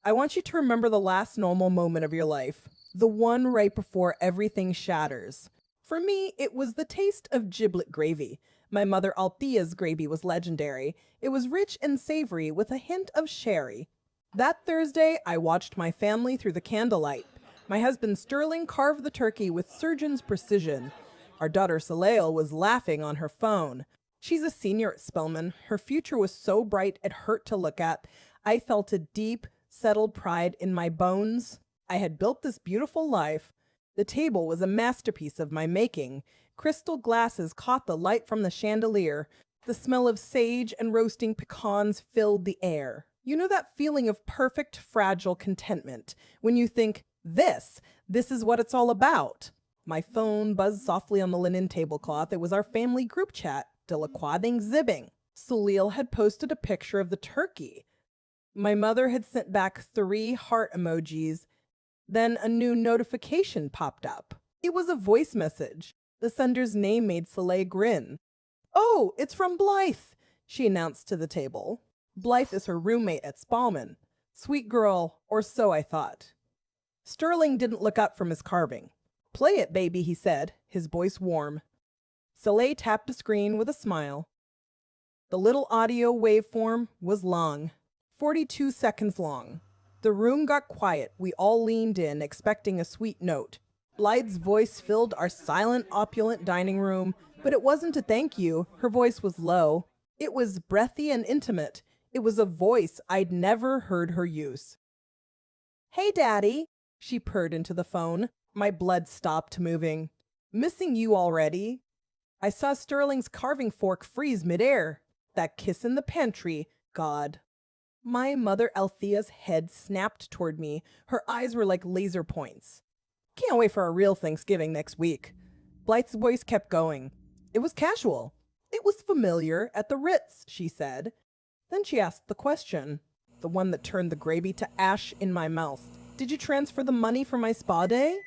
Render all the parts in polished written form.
I want you to remember the last normal moment of your life, the one right before everything shatters. For me, it was the taste of giblet gravy. My mother Althea's gravy was legendary. It was rich and savory with a hint of sherry. That Thursday, I watched my family through the candlelight. My husband Sterling carved the turkey with surgeon's precision. Our daughter Soleil was laughing on her phone. She's a senior at Spelman. Her future was so bright it hurt to look at. I felt a deep, settled pride in my bones. I had built this beautiful life. The table was a masterpiece of my making. Crystal glasses caught the light from the chandelier. The smell of sage and roasting pecans filled the air. You know that feeling of perfect, fragile contentment when you think, this is what it's all about. My phone buzzed softly on the linen tablecloth. It was our family group chat. Delaquading zibbing. Soleil had posted a picture of the turkey. My mother had sent back 3 heart emojis. Then a new notification popped up. It was a voice message. The sender's name made Soleil grin. "Oh, it's from Blythe," she announced to the table. Blythe is her roommate at Spalman. Sweet girl, or so I thought. Sterling didn't look up from his carving. "Play it, baby," he said, his voice warm. Soleil tapped the screen with a smile. The little audio waveform was long, 42 seconds long. The room got quiet. We all leaned in, expecting a sweet note. Blythe's voice filled our silent, opulent dining room, but it wasn't a thank you. Her voice was low. It was breathy and intimate. It was a voice I'd never heard her use. "Hey, Daddy," she purred into the phone. My blood stopped moving. "Missing you already?" I saw Sterling's carving fork freeze midair. That kiss in the pantry, God. My mother Althea's head snapped toward me. Her eyes were like laser points. "Can't wait for a real Thanksgiving next week." Blythe's voice kept going. It was casual. It was familiar at the Ritz, she said. Then she asked the question, the one that turned the gravy to ash in my mouth. "Did you transfer the money for my spa day?"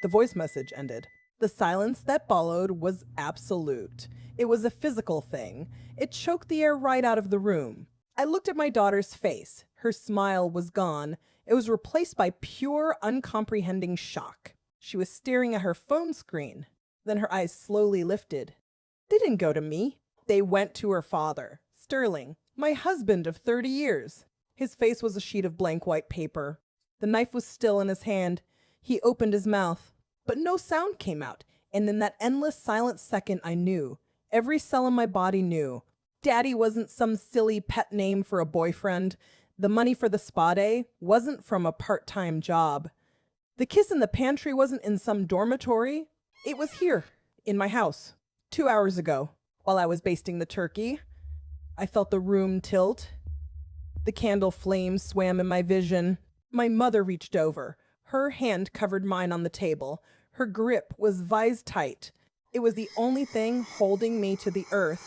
The voice message ended. The silence that followed was absolute. It was a physical thing. It choked the air right out of the room. I looked at my daughter's face. Her smile was gone. It was replaced by pure, uncomprehending shock. She was staring at her phone screen. Then her eyes slowly lifted. They didn't go to me. They went to her father, Sterling, my husband of 30 years. His face was a sheet of blank white paper. The knife was still in his hand. He opened his mouth, but no sound came out. And in that endless silent second, I knew. Every cell in my body knew. Daddy wasn't some silly pet name for a boyfriend. The money for the spa day wasn't from a part-time job. The kiss in the pantry wasn't in some dormitory. It was here, in my house, 2 hours ago, while I was basting the turkey. I felt the room tilt. The candle flame swam in my vision. My mother reached over. Her hand covered mine on the table. Her grip was vise tight. It was the only thing holding me to the earth.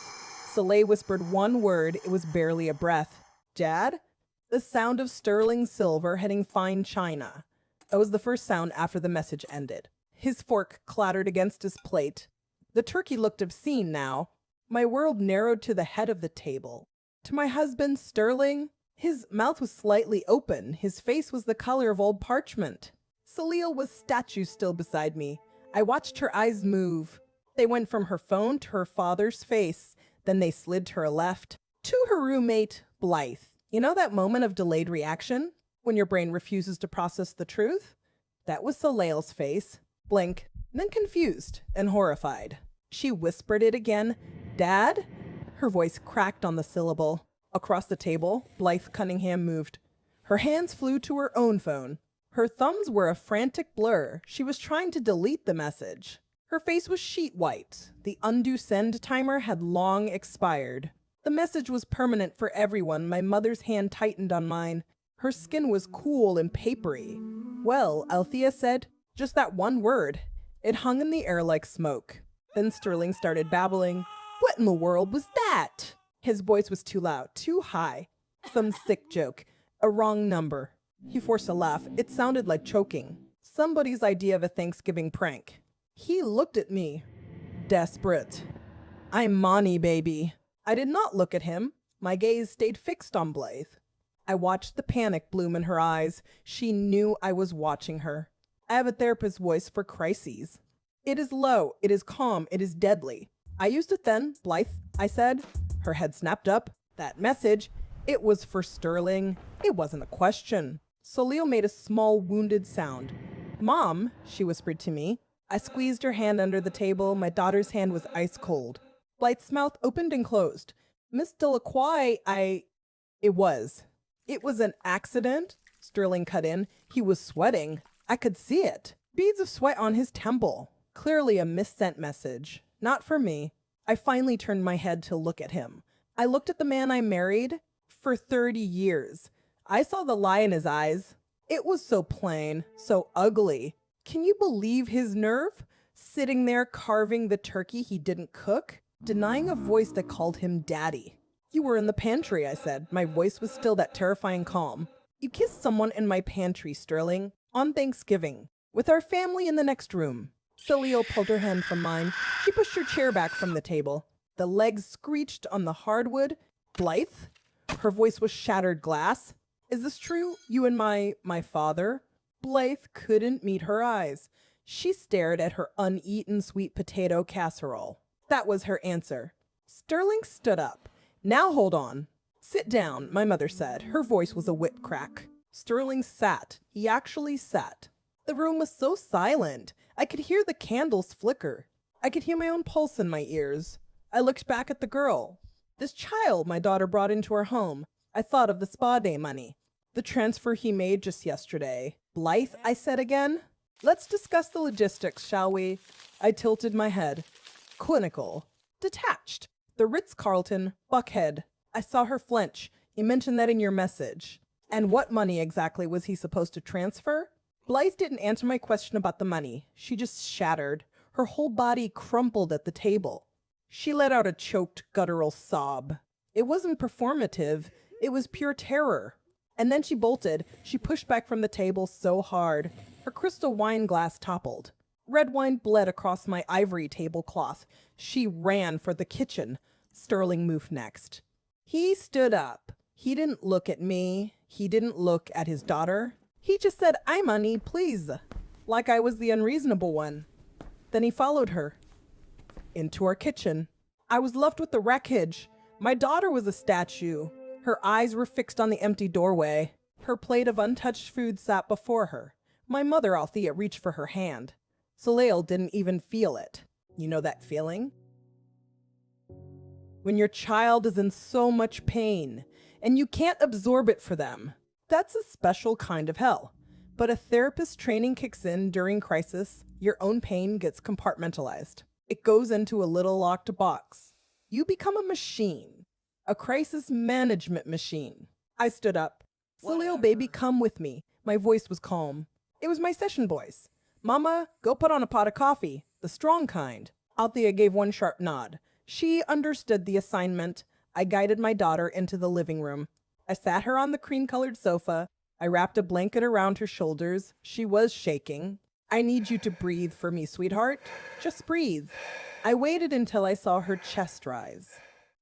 Soleil whispered one word. It was barely a breath. "Dad?" The sound of sterling silver hitting fine china. That was the first sound after the message ended. His fork clattered against his plate. The turkey looked obscene now. My world narrowed to the head of the table. To my husband, Sterling, his mouth was slightly open. His face was the color of old parchment. Soleil was statue still beside me. I watched her eyes move. They went from her phone to her father's face. Then they slid to her left, to her roommate, Blythe. You know that moment of delayed reaction? When your brain refuses to process the truth? That was Soleil's face. Blank, then confused and horrified. She whispered it again. "Dad?" Her voice cracked on the syllable. Across the table, Blythe Cunningham moved. Her hands flew to her own phone. Her thumbs were a frantic blur. She was trying to delete the message. Her face was sheet white. The undo send timer had long expired. The message was permanent for everyone. My mother's hand tightened on mine. Her skin was cool and papery. "Well," Althea said, "just that one word." It hung in the air like smoke. Then Sterling started babbling. "What in the world was that?" His voice was too loud, too high. Some sick joke. A wrong number. He forced a laugh. It sounded like choking. Somebody's idea of a Thanksgiving prank. He looked at me. Desperate. "I'm Monty, baby." I did not look at him. My gaze stayed fixed on Blythe. I watched the panic bloom in her eyes. She knew I was watching her. I have a therapist's voice for crises. It is low, it is calm, it is deadly. I used it then, Blythe, I said. Her head snapped up. That message, it was for Sterling. It wasn't a question. Solio made a small, wounded sound. Mom, she whispered to me. I squeezed her hand under the table. My daughter's hand was ice cold. Blythe's mouth opened and closed. Miss Delacroix, It was an accident, Sterling cut in. He was sweating. I could see it. Beads of sweat on his temple. Clearly a missent message. Not for me. I finally turned my head to look at him. I looked at the man I married for 30 years. I saw the lie in his eyes. It was so plain, so ugly. Can you believe his nerve? Sitting there carving the turkey he didn't cook, denying a voice that called him daddy. You were in the pantry, I said. My voice was still that terrifying calm. You kissed someone in my pantry, Sterling, on Thanksgiving, with our family in the next room. Celio pulled her hand from mine. She pushed her chair back from the table. The legs screeched on the hardwood. Blythe? Her voice was shattered glass. Is this true? You and my father? Blythe couldn't meet her eyes. She stared at her uneaten sweet potato casserole. That was her answer. Sterling stood up. Now hold on. Sit down, my mother said. Her voice was a whip crack. Sterling sat. He actually sat. The room was so silent. I could hear the candles flicker. I could hear my own pulse in my ears. I looked back at the girl. This child my daughter brought into our home. I thought of the spa day money. The transfer he made just yesterday. Blythe, I said again. Let's discuss the logistics, shall we? I tilted my head. Clinical. Detached. The Ritz-Carlton, Buckhead. I saw her flinch. You mentioned that in your message. And what money exactly was he supposed to transfer? Blythe didn't answer my question about the money. She just shattered. Her whole body crumpled at the table. She let out a choked, guttural sob. It wasn't performative. It was pure terror. And then she bolted. She pushed back from the table so hard. Her crystal wine glass toppled. Red wine bled across my ivory tablecloth. She ran for the kitchen. Sterling moved next. He stood up. He didn't look at me. He didn't look at his daughter. He just said, "I'm honey, please," like I was the unreasonable one. Then he followed her into our kitchen. I was left with the wreckage. My daughter was a statue. Her eyes were fixed on the empty doorway. Her plate of untouched food sat before her. My mother, Althea, reached for her hand. Soleil didn't even feel it. You know that feeling? When your child is in so much pain and you can't absorb it for them. That's a special kind of hell. But a therapist's training kicks in during crisis. Your own pain gets compartmentalized. It goes into a little locked box. You become a machine. A crisis management machine. I stood up. Soleil, baby, come with me. My voice was calm. It was my session voice. Mama, go put on a pot of coffee. The strong kind. Althea gave one sharp nod. She understood the assignment. I guided my daughter into the living room. I sat her on the cream-colored sofa. I wrapped a blanket around her shoulders. She was shaking. I need you to breathe for me, sweetheart. Just breathe. I waited until I saw her chest rise.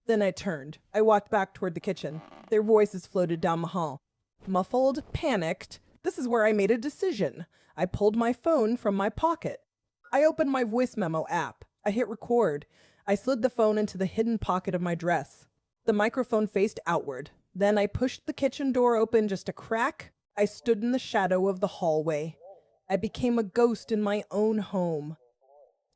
Then I turned. I walked back toward the kitchen. Their voices floated down the hall. Muffled, panicked. This is where I made a decision. I pulled my phone from my pocket. I opened my voice memo app. I hit record. I slid the phone into the hidden pocket of my dress. The microphone faced outward. Then I pushed the kitchen door open just a crack. I stood in the shadow of the hallway. I became a ghost in my own home.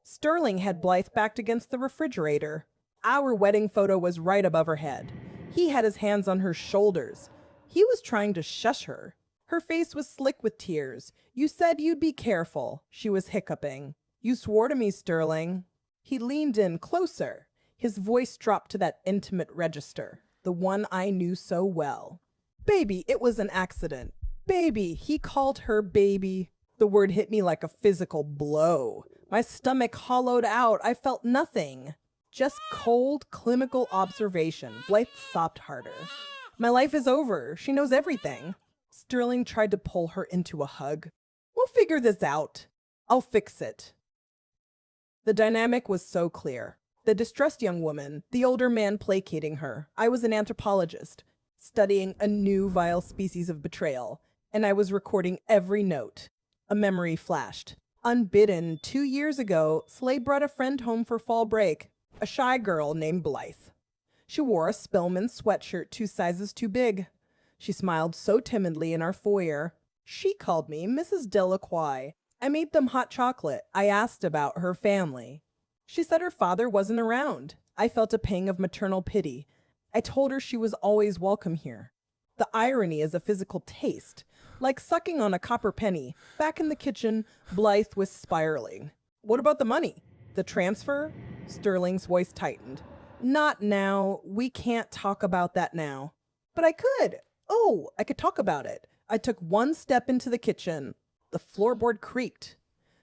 Sterling had Blythe backed against the refrigerator. Our wedding photo was right above her head. He had his hands on her shoulders. He was trying to shush her. Her face was slick with tears. You said you'd be careful. She was hiccuping. You swore to me, Sterling. He leaned in closer. His voice dropped to that intimate register, the one I knew so well. Baby, it was an accident. Baby, he called her baby. The word hit me like a physical blow. My stomach hollowed out. I felt nothing. Just cold, clinical observation. Blythe sobbed harder. My life is over. She knows everything. Sterling tried to pull her into a hug. We'll figure this out. I'll fix it. The dynamic was so clear. The distressed young woman, the older man placating her. I was an anthropologist. studying a new vile species of betrayal, and I was recording every note. A memory flashed. Unbidden, 2 years ago, Slay brought a friend home for fall break, a shy girl named Blythe. She wore a Spellman sweatshirt 2 sizes too big. She smiled so timidly in our foyer. She called me Mrs. Delacroix. I made them hot chocolate. I asked about her family. She said her father wasn't around. I felt a pang of maternal pity. I told her she was always welcome here. The irony is a physical taste, like sucking on a copper penny. Back in the kitchen, Blythe was spiraling. What about the money? The transfer? Sterling's voice tightened. Not now. We can't talk about that now. But I could. Oh, I could talk about it. I took one step into the kitchen. The floorboard creaked.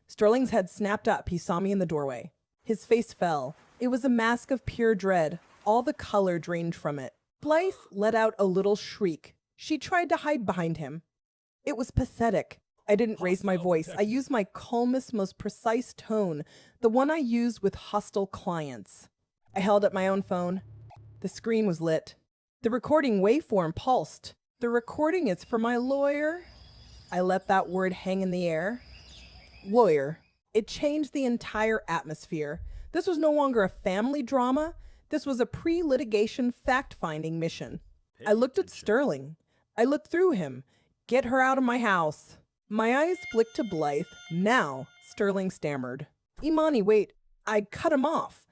Sterling's head snapped up. He saw me in the doorway. His face fell. It was a mask of pure dread. All the color drained from it. Blythe let out a little shriek. She tried to hide behind him. It was pathetic. I didn't raise my voice. I used my calmest, most precise tone, the one I use with hostile clients. I held up my own phone. The screen was lit. The recording waveform pulsed. The recording is for my lawyer. I let that word hang in the air. Lawyer. It changed the entire atmosphere. This was no longer a family drama. This was a pre-litigation fact-finding mission. I looked at Sterling. I looked through him. Get her out of my house. My eyes flicked to Blythe. Now, Sterling stammered. Imani, wait. I cut him off.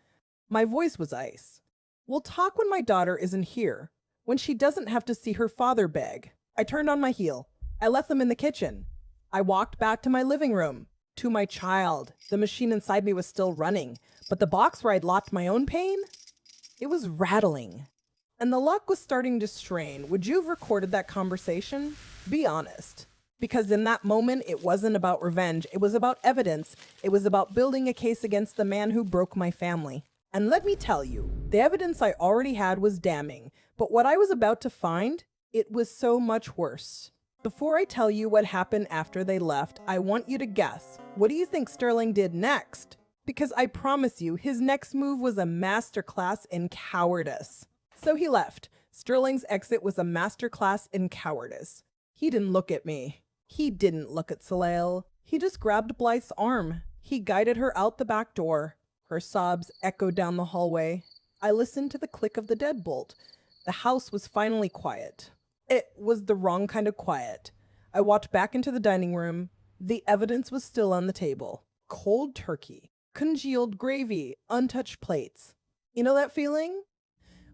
My voice was ice. We'll talk when my daughter isn't here, when she doesn't have to see her father beg. I turned on my heel. I left them in the kitchen. I walked back to my living room, to my child. The machine inside me was still running, but the box where I'd locked my own pain? It was rattling. And the luck was starting to strain. Would you have recorded that conversation? Be honest. Because in that moment, it wasn't about revenge. It was about evidence. It was about building a case against the man who broke my family. And let me tell you, the evidence I already had was damning. But what I was about to find, it was so much worse. Before I tell you what happened after they left, I want you to guess. What do you think Sterling did next? Because I promise you, his next move was a masterclass in cowardice. So he left. Sterling's exit was a masterclass in cowardice. He didn't look at me. He didn't look at Salacious. He just grabbed Blythe's arm. He guided her out the back door. Her sobs echoed down the hallway. I listened to the click of the deadbolt. The house was finally quiet. It was the wrong kind of quiet. I walked back into the dining room. The evidence was still on the table. Cold turkey, congealed gravy, untouched plates. You know that feeling?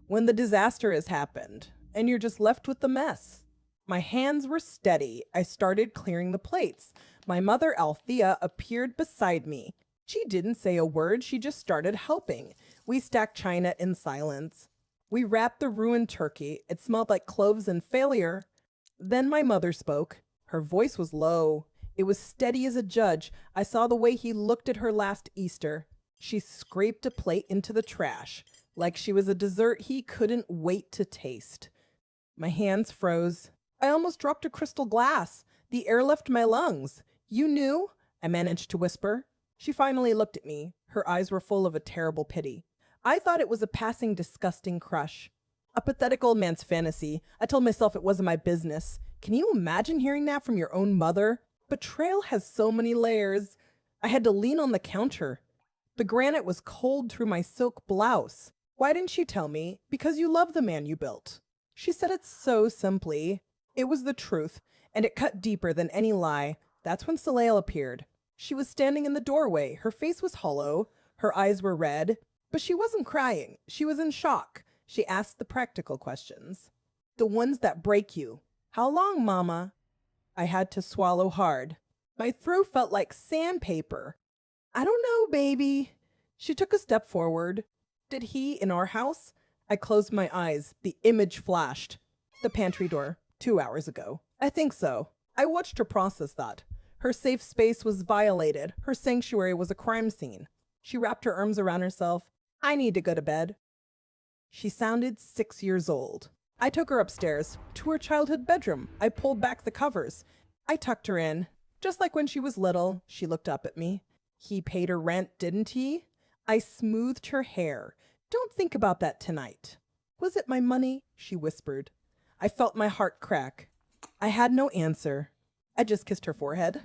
When the disaster has happened, and you're just left with the mess. My hands were steady. I started clearing the plates. My mother, Althea, appeared beside me. She didn't say a word. She just started helping. We stacked china in silence. We wrapped the ruined turkey. It smelled like cloves and failure. Then my mother spoke. Her voice was low. It was steady as a judge. I saw the way he looked at her last Easter. She scraped a plate into the trash, like she was a dessert he couldn't wait to taste. My hands froze. I almost dropped a crystal glass. The air left my lungs. You knew? I managed to whisper. She finally looked at me. Her eyes were full of a terrible pity. I thought it was a passing, disgusting crush. A pathetic old man's fantasy. I told myself it wasn't my business. Can you imagine hearing that from your own mother? Betrayal has so many layers. I had to lean on the counter. The granite was cold through my silk blouse. Why didn't you tell me? Because you love the man you built. She said it so simply. It was the truth, and it cut deeper than any lie. That's when Salacious appeared. She was standing in the doorway. Her face was hollow. Her eyes were red. But she wasn't crying. She was in shock. She asked the practical questions. The ones that break you. How long, Mama? I had to swallow hard. My throat felt like sandpaper. I don't know, baby. She took a step forward. Did he in our house? I closed my eyes. The image flashed. The pantry door. 2 hours ago. I think so. I watched her process that. Her safe space was violated. Her sanctuary was a crime scene. She wrapped her arms around herself. I need to go to bed. She sounded 6 years old. I took her upstairs to her childhood bedroom. I pulled back the covers. I tucked her in. Just like when she was little, she looked up at me. He paid her rent, didn't he? I smoothed her hair. Don't think about that tonight. Was it my money? She whispered. I felt my heart crack. I had no answer. I just kissed her forehead.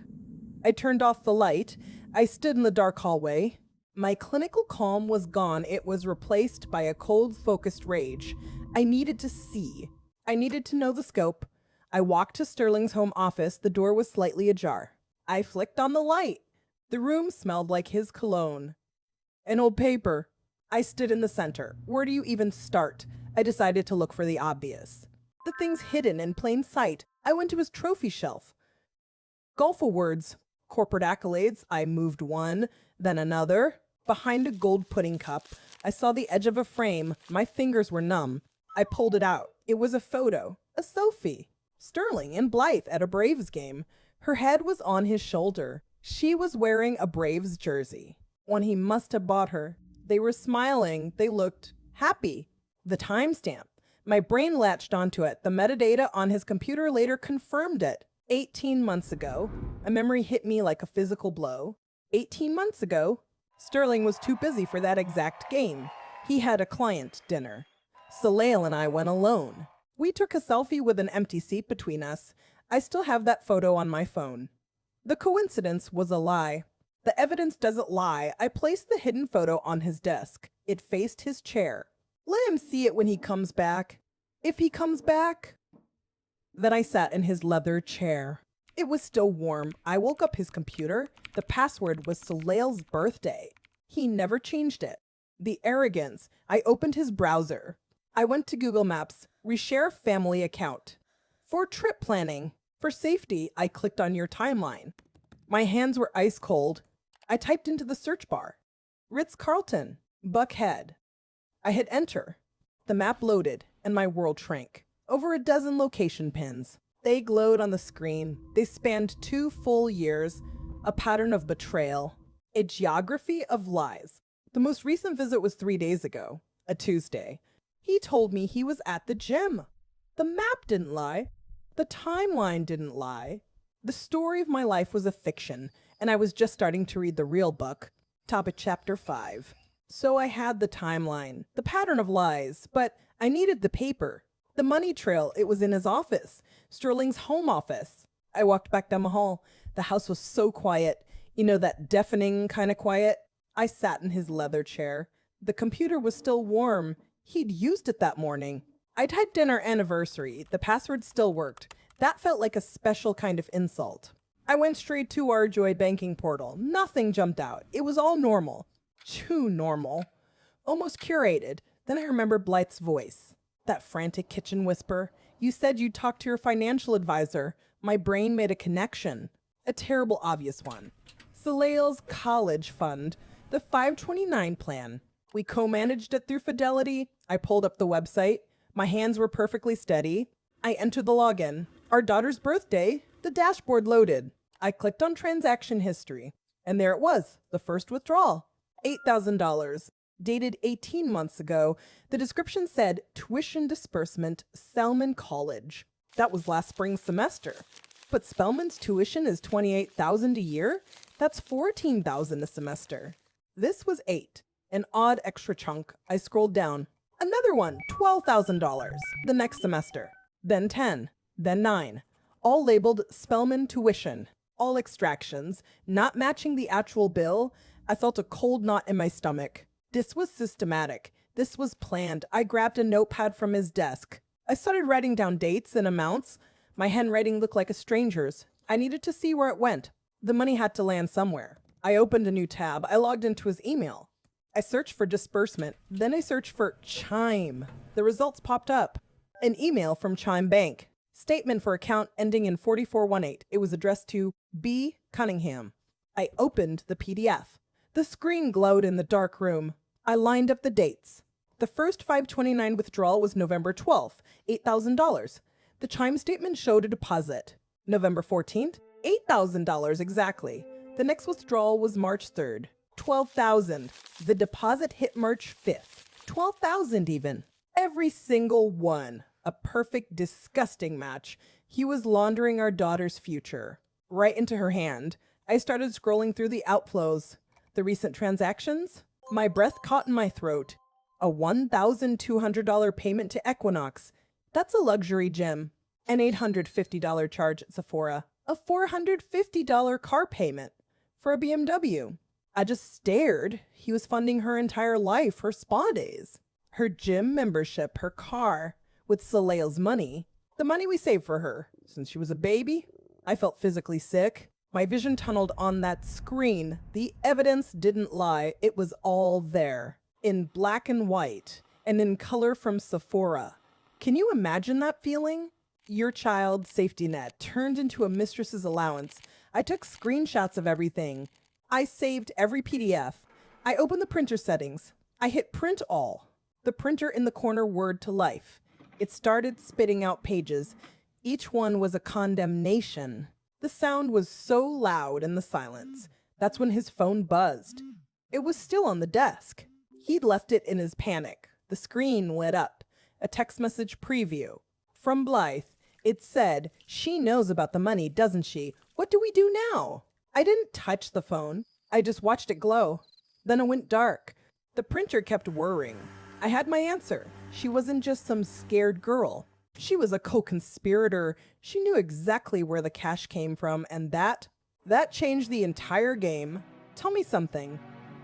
I turned off the light. I stood in the dark hallway. My clinical calm was gone. It was replaced by a cold, focused rage. I needed to see. I needed to know the scope. I walked to Sterling's home office. The door was slightly ajar. I flicked on the light. The room smelled like his cologne. An old paper. I stood in the center. Where do you even start? I decided to look for the obvious. The things hidden in plain sight. I went to his trophy shelf. Golf awards, corporate accolades. I moved one, then another. Behind a gold pudding cup, I saw the edge of a frame. My fingers were numb. I pulled it out. It was a photo, a selfie. Sterling and Blythe at a Braves game. Her head was on his shoulder. She was wearing a Braves jersey, one he must have bought her. They were smiling. They looked happy. The timestamp. My brain latched onto it. The metadata on his computer later confirmed it. 18 months ago. A memory hit me like a physical blow. 18 months ago, Sterling was too busy for that exact game. He had a client dinner. Soleil and I went alone. We took a selfie with an empty seat between us. I still have that photo on my phone. The coincidence was a lie. The evidence doesn't lie. I placed the hidden photo on his desk. It faced his chair. Let him see it when he comes back. If he comes back. Then I sat in his leather chair. It was still warm. I woke up his computer. The password was Soleil's birthday. He never changed it. The arrogance. I opened his browser. I went to Google Maps. Reshare family account. For trip planning. For safety, I clicked on your timeline. My hands were ice cold. I typed into the search bar. Ritz-Carlton. Buckhead. I hit enter. The map loaded, and my world shrank. Over a dozen location pins. They glowed on the screen. They spanned 2 full years. A pattern of betrayal. A geography of lies. The most recent visit was 3 days ago. A Tuesday. He told me he was at the gym. The map didn't lie. The timeline didn't lie. The story of my life was a fiction, and I was just starting to read the real book. Top of chapter 5. So I had the timeline, the pattern of lies, but I needed the paper. The money trail, it was in his office. Sterling's home office. I walked back down the hall. The house was so quiet. You know, that deafening kind of quiet. I sat in his leather chair. The computer was still warm. He'd used it that morning. I typed in our anniversary. The password still worked. That felt like a special kind of insult. I went straight to our Joy banking portal. Nothing jumped out. It was all normal. Too normal. Almost curated. Then I remembered Blythe's voice. That frantic kitchen whisper. You said you'd talk to your financial advisor. My brain made a connection. A terrible obvious one. Soleil's college fund. The 529 plan. We co-managed it through Fidelity. I pulled up the website. My hands were perfectly steady. I entered the login. Our daughter's birthday. The dashboard loaded. I clicked on transaction history. And there it was. The first withdrawal. $8,000. Dated 18 months ago. The description said, tuition disbursement, Selman College. That was last spring's semester. But Spellman's tuition is $28,000 a year? That's $14,000 a semester. This was 8. An odd extra chunk. I scrolled down. Another one, $12,000. The next semester. Then 10. Then 9. All labeled Spellman tuition. All extractions. Not matching the actual bill. I felt a cold knot in my stomach. This was systematic. This was planned. I grabbed a notepad from his desk. I started writing down dates and amounts. My handwriting looked like a stranger's. I needed to see where it went. The money had to land somewhere. I opened a new tab. I logged into his email. I searched for disbursement. Then I searched for Chime. The results popped up. An email from Chime Bank. Statement for account ending in 4418. It was addressed to B. Cunningham. I opened the PDF. The screen glowed in the dark room. I lined up the dates. The first 529 withdrawal was November 12th, $8,000. The Chime statement showed a deposit. November 14th, $8,000 exactly. The next withdrawal was March 3rd, $12,000. The deposit hit March 5th, $12,000 even. Every single one. A perfect, disgusting match. He was laundering our daughter's future. Right into her hand. I started scrolling through the outflows. The recent transactions? My breath caught in my throat. A $1,200 payment to Equinox. That's a luxury gym. An $850 charge at Sephora. A $450 car payment for a BMW. I just stared. He was funding her entire life, her spa days, her gym membership, her car, with Soleil's money. The money we saved for her since she was a baby. I felt physically sick. My vision tunneled on that screen. The evidence didn't lie. It was all there, in black and white, and in color from Sephora. Can you imagine that feeling? Your child's safety net turned into a mistress's allowance. I took screenshots of everything. I saved every PDF. I opened the printer settings. I hit print all. The printer in the corner whirred to life. It started spitting out pages. Each one was a condemnation. The sound was so loud in the silence. That's when his phone buzzed. It was still on the desk. He'd left it in his panic. The screen lit up. A text message preview. From Blythe. It said, "She knows about the money, doesn't she? What do we do now?" I didn't touch the phone. I just watched it glow. Then it went dark. The printer kept whirring. I had my answer. She wasn't just some scared girl. She was a co-conspirator. She knew exactly where the cash came from, and that changed the entire game. Tell me something.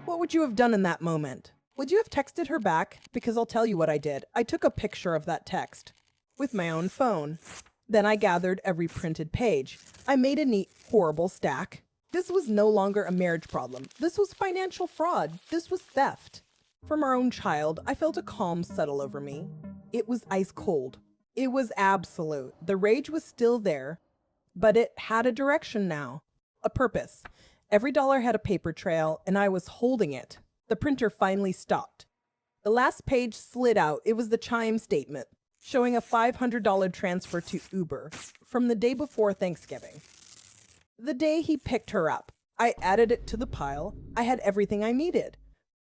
What would you have done in that moment? Would you have texted her back? Because I'll tell you what I did. I took a picture of that text with my own phone. Then I gathered every printed page. I made a neat, horrible stack. This was no longer a marriage problem. This was financial fraud. This was theft. From our own child, I felt a calm settle over me. It was ice cold. It was absolute. The rage was still there, but it had a direction now, a purpose. Every dollar had a paper trail, and I was holding it. The printer finally stopped. The last page slid out. It was the chime statement, showing a $500 transfer to Uber from the day before Thanksgiving. The day he picked her up. I added it to the pile. I had everything I needed.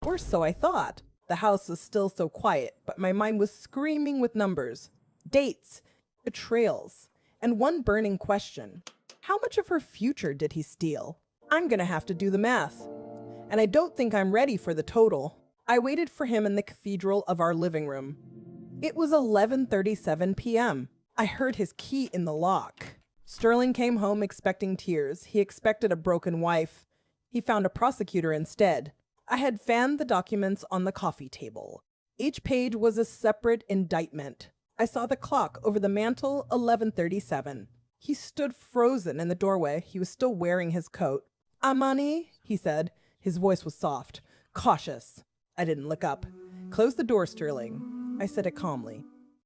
Or so I thought. The house was still so quiet, but my mind was screaming with numbers, dates, betrayals, and one burning question. How much of her future did he steal? I'm gonna have to do the math. And I don't think I'm ready for the total. I waited for him in the cathedral of our living room. It was 11:37 p.m. I heard his key in the lock. Sterling came home expecting tears. He expected a broken wife. He found a prosecutor instead. I had fanned the documents on the coffee table. Each page was a separate indictment. I saw the clock over the mantel, 11:37. He stood frozen in the doorway. He was still wearing his coat. "Amani," he said. His voice was soft, cautious. I didn't look up. "Close the door, Sterling." I said it calmly.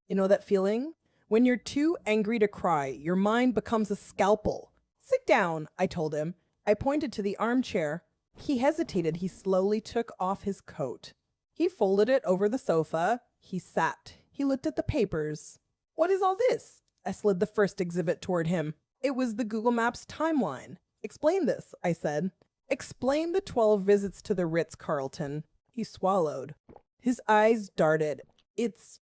You know that feeling? When you're too angry to cry, your mind becomes a scalpel. "Sit down," I told him. I pointed to the armchair. He hesitated. He slowly took off his coat. He folded it over the sofa. He sat. He looked at the papers. "What is all this?" I slid the first exhibit toward him. It was the Google Maps timeline. "Explain this," I said. "Explain the 12 visits to the Ritz-Carlton." He swallowed. His eyes darted. "It's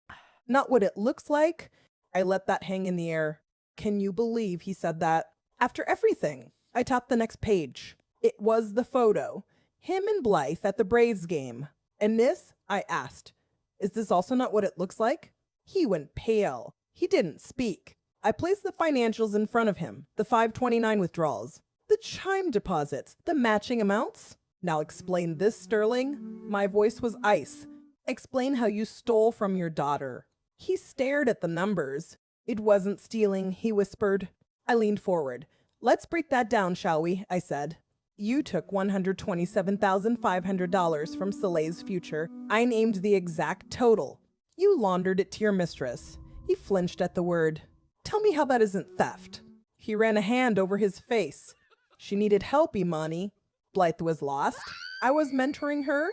not what it looks like." I let that hang in the air. Can you believe he said that? After everything. I tapped the next page. It was the photo. Him and Blythe at the Braves game. "And this?" I asked. "Is this also not what it looks like?" He went pale. He didn't speak. I placed the financials in front of him. The 529 withdrawals. The chime deposits. The matching amounts. "Now explain this, Sterling." My voice was ice. "Explain how you stole from your daughter." He stared at the numbers. "It wasn't stealing," he whispered. I leaned forward. "Let's break that down, shall we?" I said. "You took $127,500 from Soleil's future. I named the exact total. You laundered it to your mistress." He flinched at the word. "Tell me how that isn't theft." He ran a hand over his face. "She needed help, Imani. Blythe was lost. I was mentoring her."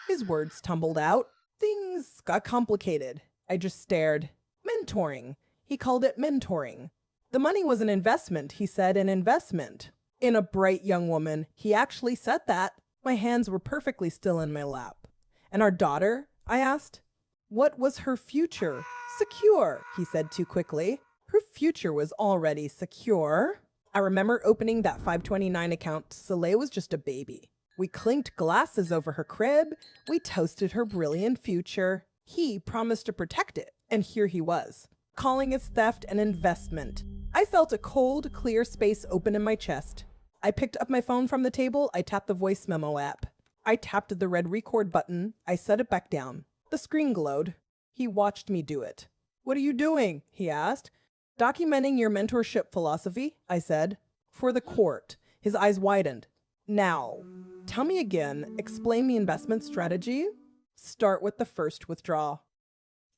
His words tumbled out. Things got complicated. I just stared. "Mentoring." He called it mentoring. "The money was an investment," he said, "an investment. In a bright young woman." He actually said that. My hands were perfectly still in my lap. "And our daughter?" I asked. "What was her future?" "Secure," he said too quickly. Her future was already secure. I remember opening that 529 account. Soleil was just a baby. We clinked glasses over her crib. We toasted her brilliant future. He promised to protect it, and here he was. calling his theft an investment. I felt a cold, clear space open in my chest. I picked up my phone from the table. I tapped the voice memo app. I tapped the red record button. I set it back down. The screen glowed. He watched me do it. "What are you doing?" he asked. "Documenting your mentorship philosophy," I said. "For the court." His eyes widened. "Now, tell me again. Explain the investment strategy." "Start with the first withdrawal."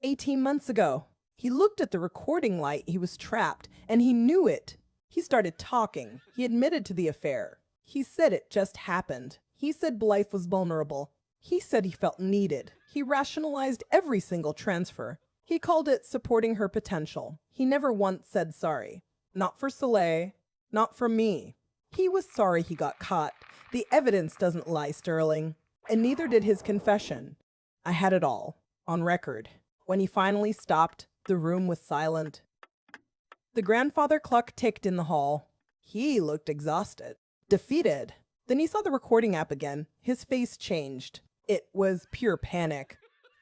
18 months ago. He looked at the recording light. He was trapped, and he knew it. He started talking. He admitted to the affair. He said it just happened. He said Blythe was vulnerable. He said he felt needed. He rationalized every single transfer. He called it supporting her potential. He never once said sorry. Not for Soleil. Not for me. He was sorry he got caught. The evidence doesn't lie, Sterling. And neither did his confession. I had it all. On record. When he finally stopped, the room was silent. The grandfather clock ticked in the hall. He looked exhausted. Defeated. Then he saw the recording app again. His face changed. It was pure panic.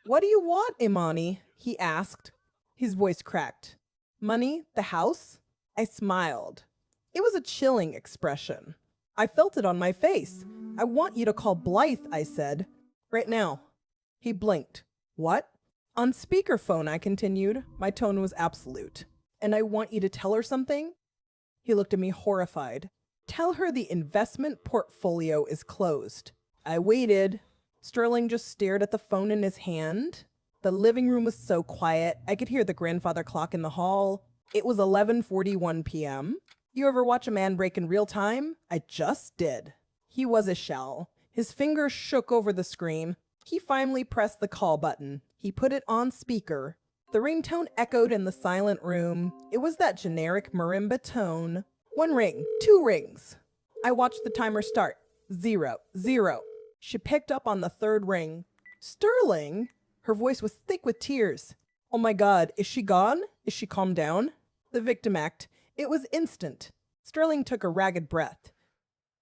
"What do you want, Imani?" he asked. His voice cracked. "Money? The house?" I smiled. It was a chilling expression. I felt it on my face. "I want you to call Blythe," I said. "Right now." He blinked. "What?" "On speakerphone," I continued. My tone was absolute. "And I want you to tell her something?" He looked at me horrified. "Tell her the investment portfolio is closed." I waited. Sterling just stared at the phone in his hand. The living room was so quiet. I could hear the grandfather clock in the hall. It was 11:41 p.m. You ever watch a man break in real time? I just did. He was a shell. His fingers shook over the screen. He finally pressed the call button. He put it on speaker. The ringtone echoed in the silent room. It was that generic marimba tone. 1 ring, 2 rings. I watched the timer start. 0, 0. She picked up on the 3rd ring. "Sterling?" Her voice was thick with tears. "Oh my God, is she gone? Is she calmed down?" The victim act. It was instant. Sterling took a ragged breath.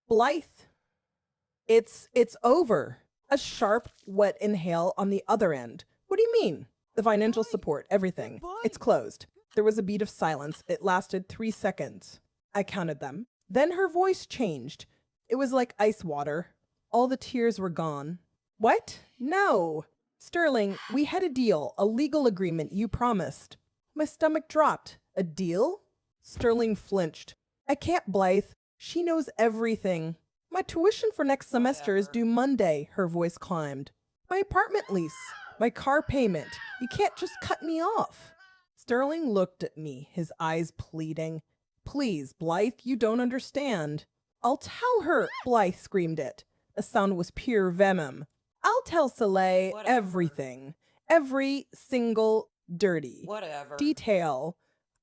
"Blythe? It's over." A sharp, wet inhale on the other end. "What do you mean?" "The financial support, everything. It's closed." There was a beat of silence. It lasted 3 seconds. I counted them. Then her voice changed. It was like ice water. All the tears were gone. "What? No. Sterling, we had a deal, a legal agreement you promised." My stomach dropped. "A deal?" Sterling flinched. "I can't, Blythe. She knows everything." "My tuition for next semester is due Monday," her voice climbed. "My apartment lease. My car payment. You can't just cut me off." Sterling looked at me, his eyes pleading. "Please, Blythe, you don't understand." "I'll tell her," Blythe screamed it. The sound was pure venom. "I'll tell Soleil everything. Every single dirty detail.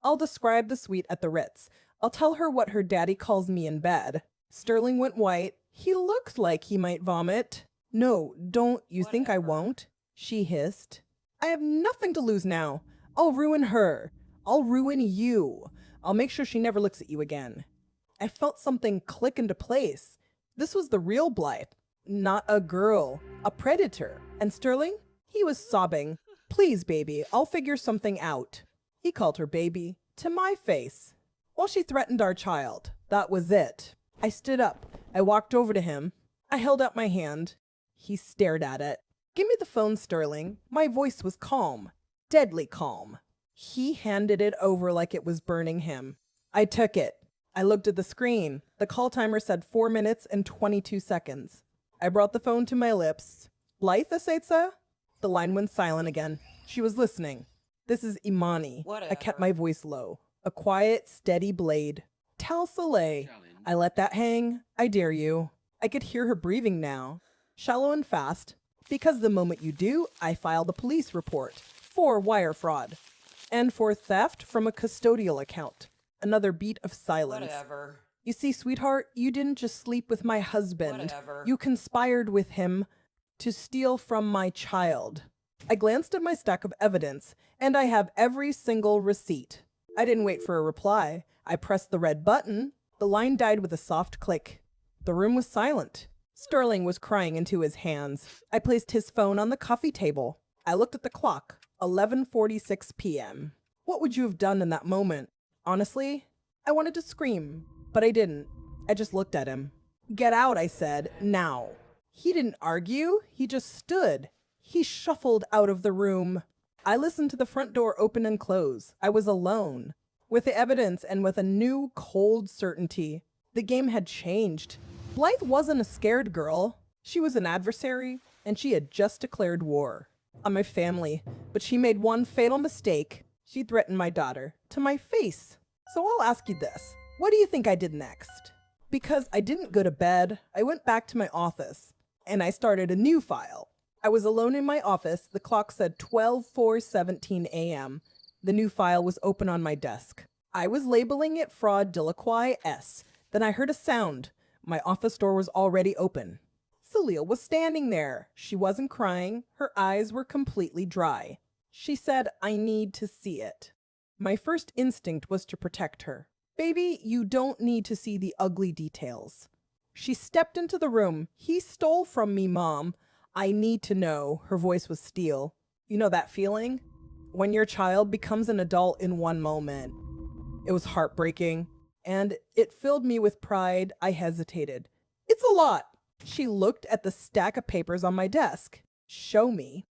I'll describe the suite at the Ritz. I'll tell her what her daddy calls me in bed." Sterling went white. He looked like he might vomit. "No, don't. You think I won't?" she hissed. "I have nothing to lose now. I'll ruin her. I'll ruin you. I'll make sure she never looks at you again." I felt something click into place. This was the real Blythe. Not a girl. A predator. And Sterling? He was sobbing. "Please, baby, I'll figure something out." He called her baby. To my face. While she threatened our child. That was it. I stood up. I walked over to him. I held out my hand. He stared at it. "Give me the phone, Sterling." My voice was calm. Deadly calm. He handed it over like it was burning him. I took it. I looked at the screen. The call timer said 4 minutes and 22 seconds. I brought the phone to my lips. "Blythe, Asetsa?" The line went silent again. She was listening. "This is Imani." I kept my voice low. A quiet, steady blade. "Tell Soleil." I let that hang. "I dare you." I could hear her breathing now. Shallow and fast. "Because the moment you do, I file the police report. For wire fraud. And for theft from a custodial account." Another beat of silence. "You see, sweetheart, you didn't just sleep with my husband. You conspired with him to steal from my child." I glanced at my stack of evidence, and I have every single receipt. I didn't wait for a reply. I pressed the red button. The line died with a soft click. The room was silent. Sterling was crying into his hands. I placed his phone on the coffee table. I looked at the clock. 11:46 p.m. What would you have done in that moment? Honestly, I wanted to scream, but I didn't. I just looked at him. Get out, I said, now. He didn't argue, he just stood. He shuffled out of the room. I listened to the front door open and close. I was alone. With the evidence and with a new, cold certainty. The game had changed. Blythe wasn't a scared girl. She was an adversary, and she had just declared war on my family. But she made one fatal mistake. She threatened my daughter to my face. So I'll ask you this. What do you think I did next? Because I didn't go to bed, I went back to my office, and I started a new file. I was alone in my office. The clock said 12:17 a.m. The new file was open on my desk. I was labeling it Fraud Delacroix S. Then I heard a sound. My office door was already open. Salil was standing there. She wasn't crying. Her eyes were completely dry. She said, I need to see it. My first instinct was to protect her. Baby, you don't need to see the ugly details. She stepped into the room. He stole from me, Mom. I need to know. Her voice was steel. You know that feeling? When your child becomes an adult in one moment. It was heartbreaking, and it filled me with pride. I hesitated. It's a lot. She looked at the stack of papers on my desk. Show me.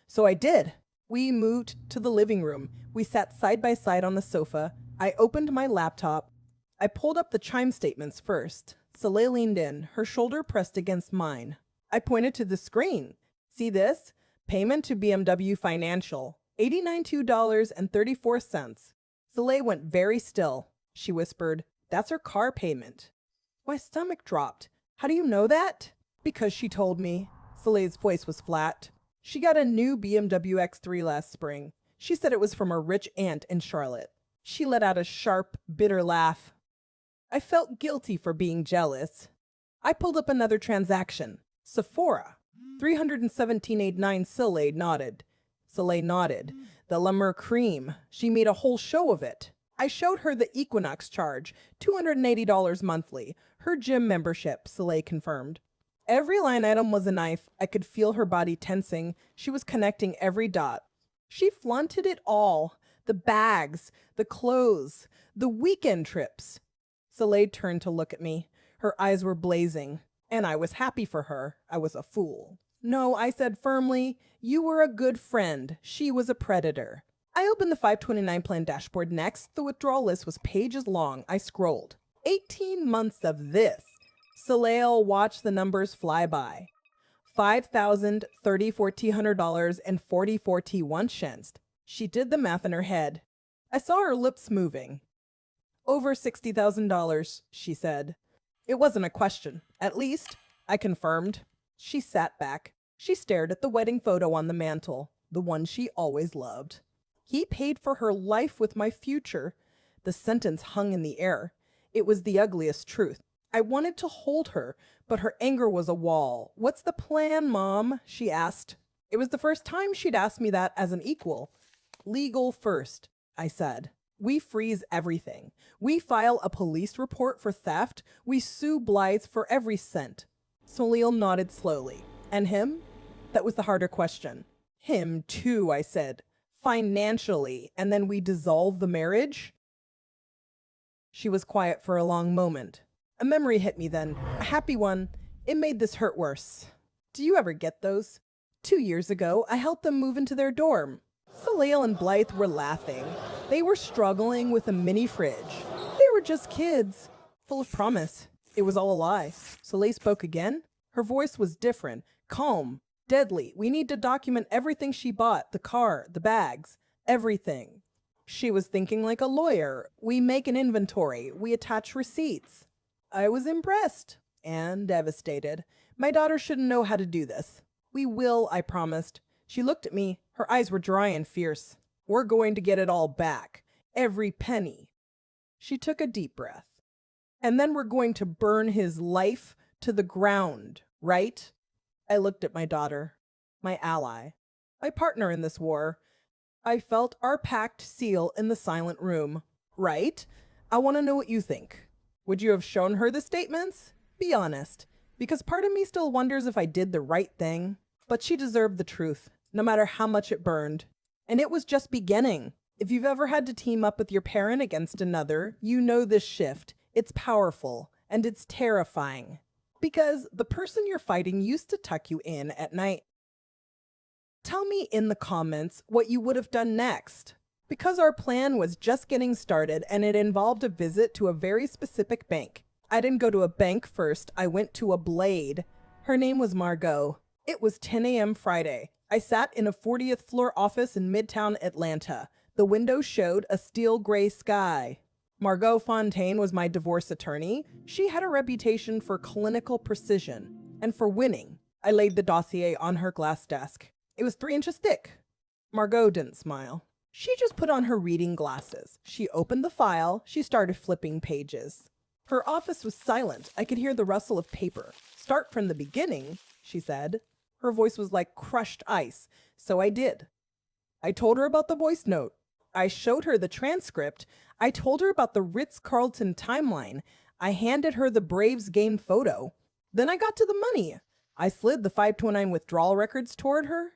So I did. We moved to the living room. We sat side by side on the sofa. I opened my laptop. I pulled up the chime statements first. Soleil leaned in, her shoulder pressed against mine. I pointed to the screen. See this? Payment to BMW Financial. $89.34. Soleil went very still. She whispered, That's her car payment. My stomach dropped. How do you know that? Because she told me. Soleil's voice was flat. She got a new BMW X3 last spring. She said it was from her rich aunt in Charlotte. She let out a sharp, bitter laugh. I felt guilty for being jealous. I pulled up another transaction. Sephora. $317.89. Soleil nodded. The Lumber Cream. She made a whole show of it. I showed her the Equinox charge. $280 monthly. Her gym membership, Soleil confirmed. Every line item was a knife. I could feel her body tensing. She was connecting every dot. She flaunted it all. The bags, the clothes, the weekend trips. Soleil turned to look at me. Her eyes were blazing, and I was happy for her. I was a fool. No, I said firmly, you were a good friend. She was a predator. I opened the 529 plan dashboard next. The withdrawal list was pages long. I scrolled. 18 months of this. Soleil watched the numbers fly by. $5,034 and 44 cents. She did the math in her head. I saw her lips moving. Over $60,000, she said. It wasn't a question. At least, I confirmed. She sat back. She stared at the wedding photo on the mantle, the one she always loved. He paid for her life with my future. The sentence hung in the air. It was the ugliest truth. I wanted to hold her, but her anger was a wall. What's the plan, Mom? She asked. It was the first time she'd asked me that as an equal. Legal first, I said. We freeze everything. We file a police report for theft. We sue Blythe for every cent. Soleil nodded slowly. And him? That was the harder question. Him too, I said. Financially. And then we dissolve the marriage? She was quiet for a long moment. A memory hit me then. A happy one. It made this hurt worse. Do you ever get those? 2 years ago, I helped them move into their dorm. Soleil and Blythe were laughing. They were struggling with a mini fridge. They were just kids, full of promise. It was all a lie. Soleil spoke again. Her voice was different, calm, deadly. We need to document everything she bought, the car, the bags, everything. She was thinking like a lawyer. We make an inventory. We attach receipts. I was impressed and devastated. My daughter shouldn't know how to do this. We will, I promised. She looked at me. Her eyes were dry and fierce. We're going to get it all back. Every penny. She took a deep breath. And then we're going to burn his life to the ground, right? I looked at my daughter, my ally, my partner in this war. I felt our pact seal in the silent room. Right? I want to know what you think. Would you have shown her the statements? Be honest. Because part of me still wonders if I did the right thing. But she deserved the truth, no matter how much it burned. And it was just beginning. If you've ever had to team up with your parent against another, you know this shift. It's powerful, and it's terrifying. Because the person you're fighting used to tuck you in at night. Tell me in the comments what you would have done next. Because our plan was just getting started and it involved a visit to a very specific bank. I didn't go to a bank first, I went to a blade. Her name was Margot. It was 10 a.m. Friday. I sat in a 40th floor office in Midtown Atlanta. The window showed a steel gray sky. Margot Fontaine was my divorce attorney. She had a reputation for clinical precision and for winning. I laid the dossier on her glass desk. It was 3 inches thick. Margot didn't smile. She just put on her reading glasses. She opened the file. She started flipping pages. Her office was silent. I could hear the rustle of paper. Start from the beginning, she said. Her voice was like crushed ice, so I did. I told her about the voice note. I showed her the transcript. I told her about the Ritz-Carlton timeline. I handed her the Braves game photo. Then I got to the money. I slid the 529 withdrawal records toward her.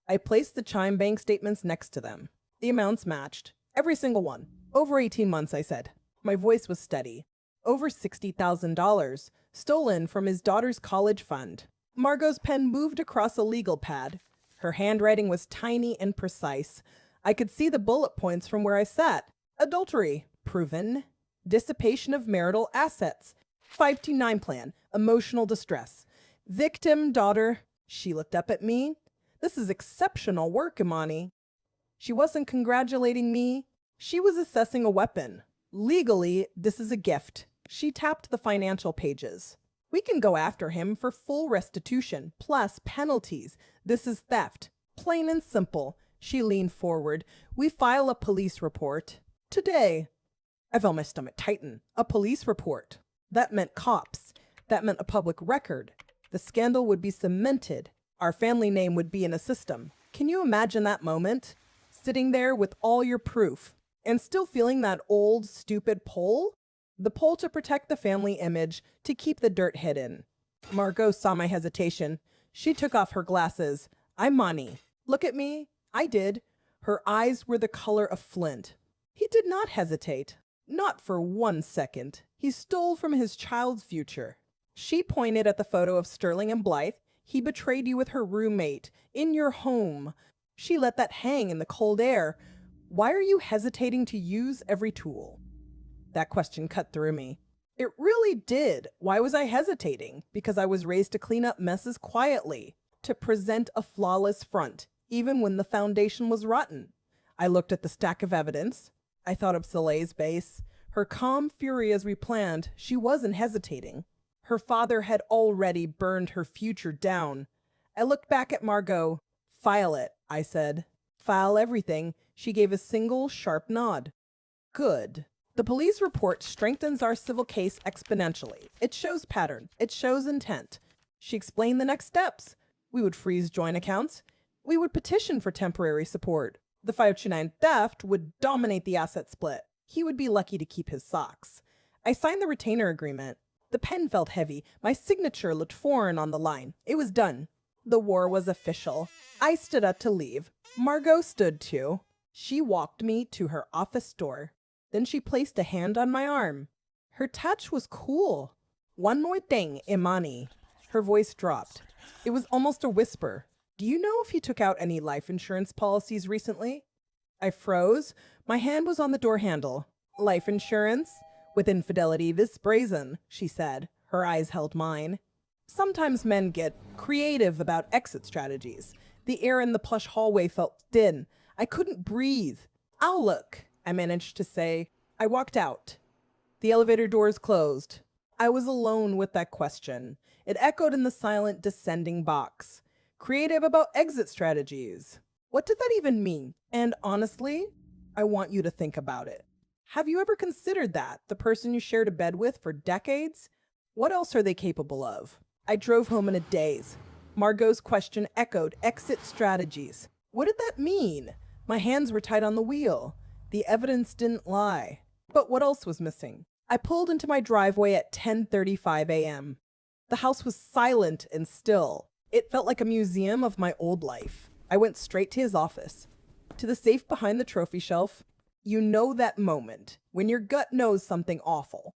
I placed the Chime Bank statements next to them. The amounts matched. Every single one. Over 18 months, I said. My voice was steady. Over $60,000, stolen from his daughter's college fund. Margot's pen moved across a legal pad. Her handwriting was tiny and precise. I could see the bullet points from where I sat. Adultery, proven. Dissipation of marital assets. 529 plan, emotional distress. Victim, daughter. She looked up at me. This is exceptional work, Imani. She wasn't congratulating me. She was assessing a weapon. Legally, this is a gift. She tapped the financial pages. We can go after him for full restitution, plus penalties. This is theft. Plain and simple. She leaned forward. We file a police report. Today. I felt my stomach tighten. A police report. That meant cops. That meant a public record. The scandal would be cemented. Our family name would be in a system. Can you imagine that moment? Sitting there with all your proof. And still feeling that old, stupid pull? The pull to protect the family image, to keep the dirt hidden. Margot saw my hesitation. She took off her glasses. I'm Mani. Look at me. I did. Her eyes were the color of flint. He did not hesitate. Not for 1 second. He stole from his child's future. She pointed at the photo of Sterling and Blythe. He betrayed you with her roommate, in your home. She let that hang in the cold air. Why are you hesitating to use every tool? That question cut through me. It really did. Why was I hesitating? Because I was raised to clean up messes quietly, to present a flawless front, even when the foundation was rotten. I looked at the stack of evidence. I thought of Soleil's base. Her calm fury as we planned. She wasn't hesitating. Her father had already burned her future down. I looked back at Margot. File it, I said. File everything. She gave a single sharp nod. Good. The police report strengthens our civil case exponentially. It shows pattern. It shows intent. She explained the next steps. We would freeze joint accounts. We would petition for temporary support. The 529 theft would dominate the asset split. He would be lucky to keep his socks. I signed the retainer agreement. The pen felt heavy. My signature looked foreign on the line. It was done. The war was official. I stood up to leave. Margot stood too. She walked me to her office door. Then she placed a hand on my arm. Her touch was cool. One more thing, Imani. Her voice dropped. It was almost a whisper. Do you know if he took out any life insurance policies recently? I froze. My hand was on the door handle. Life insurance? With infidelity this brazen, she said. Her eyes held mine. Sometimes men get creative about exit strategies. The air in the plush hallway felt thin. I couldn't breathe. I'll look, I managed to say. I walked out. The elevator doors closed. I was alone with that question. It echoed in the silent descending box. Creative about exit strategies. What did that even mean? And honestly, I want you to think about it. Have you ever considered that, the person you shared a bed with for decades? What else are they capable of? I drove home in a daze. Margot's question echoed exit strategies. What did that mean? My hands were tight on the wheel. The evidence didn't lie. But what else was missing? I pulled into my driveway at 10:35 a.m. The house was silent and still. It felt like a museum of my old life. I went straight to his office. To the safe behind the trophy shelf, You know that moment when your gut knows something awful,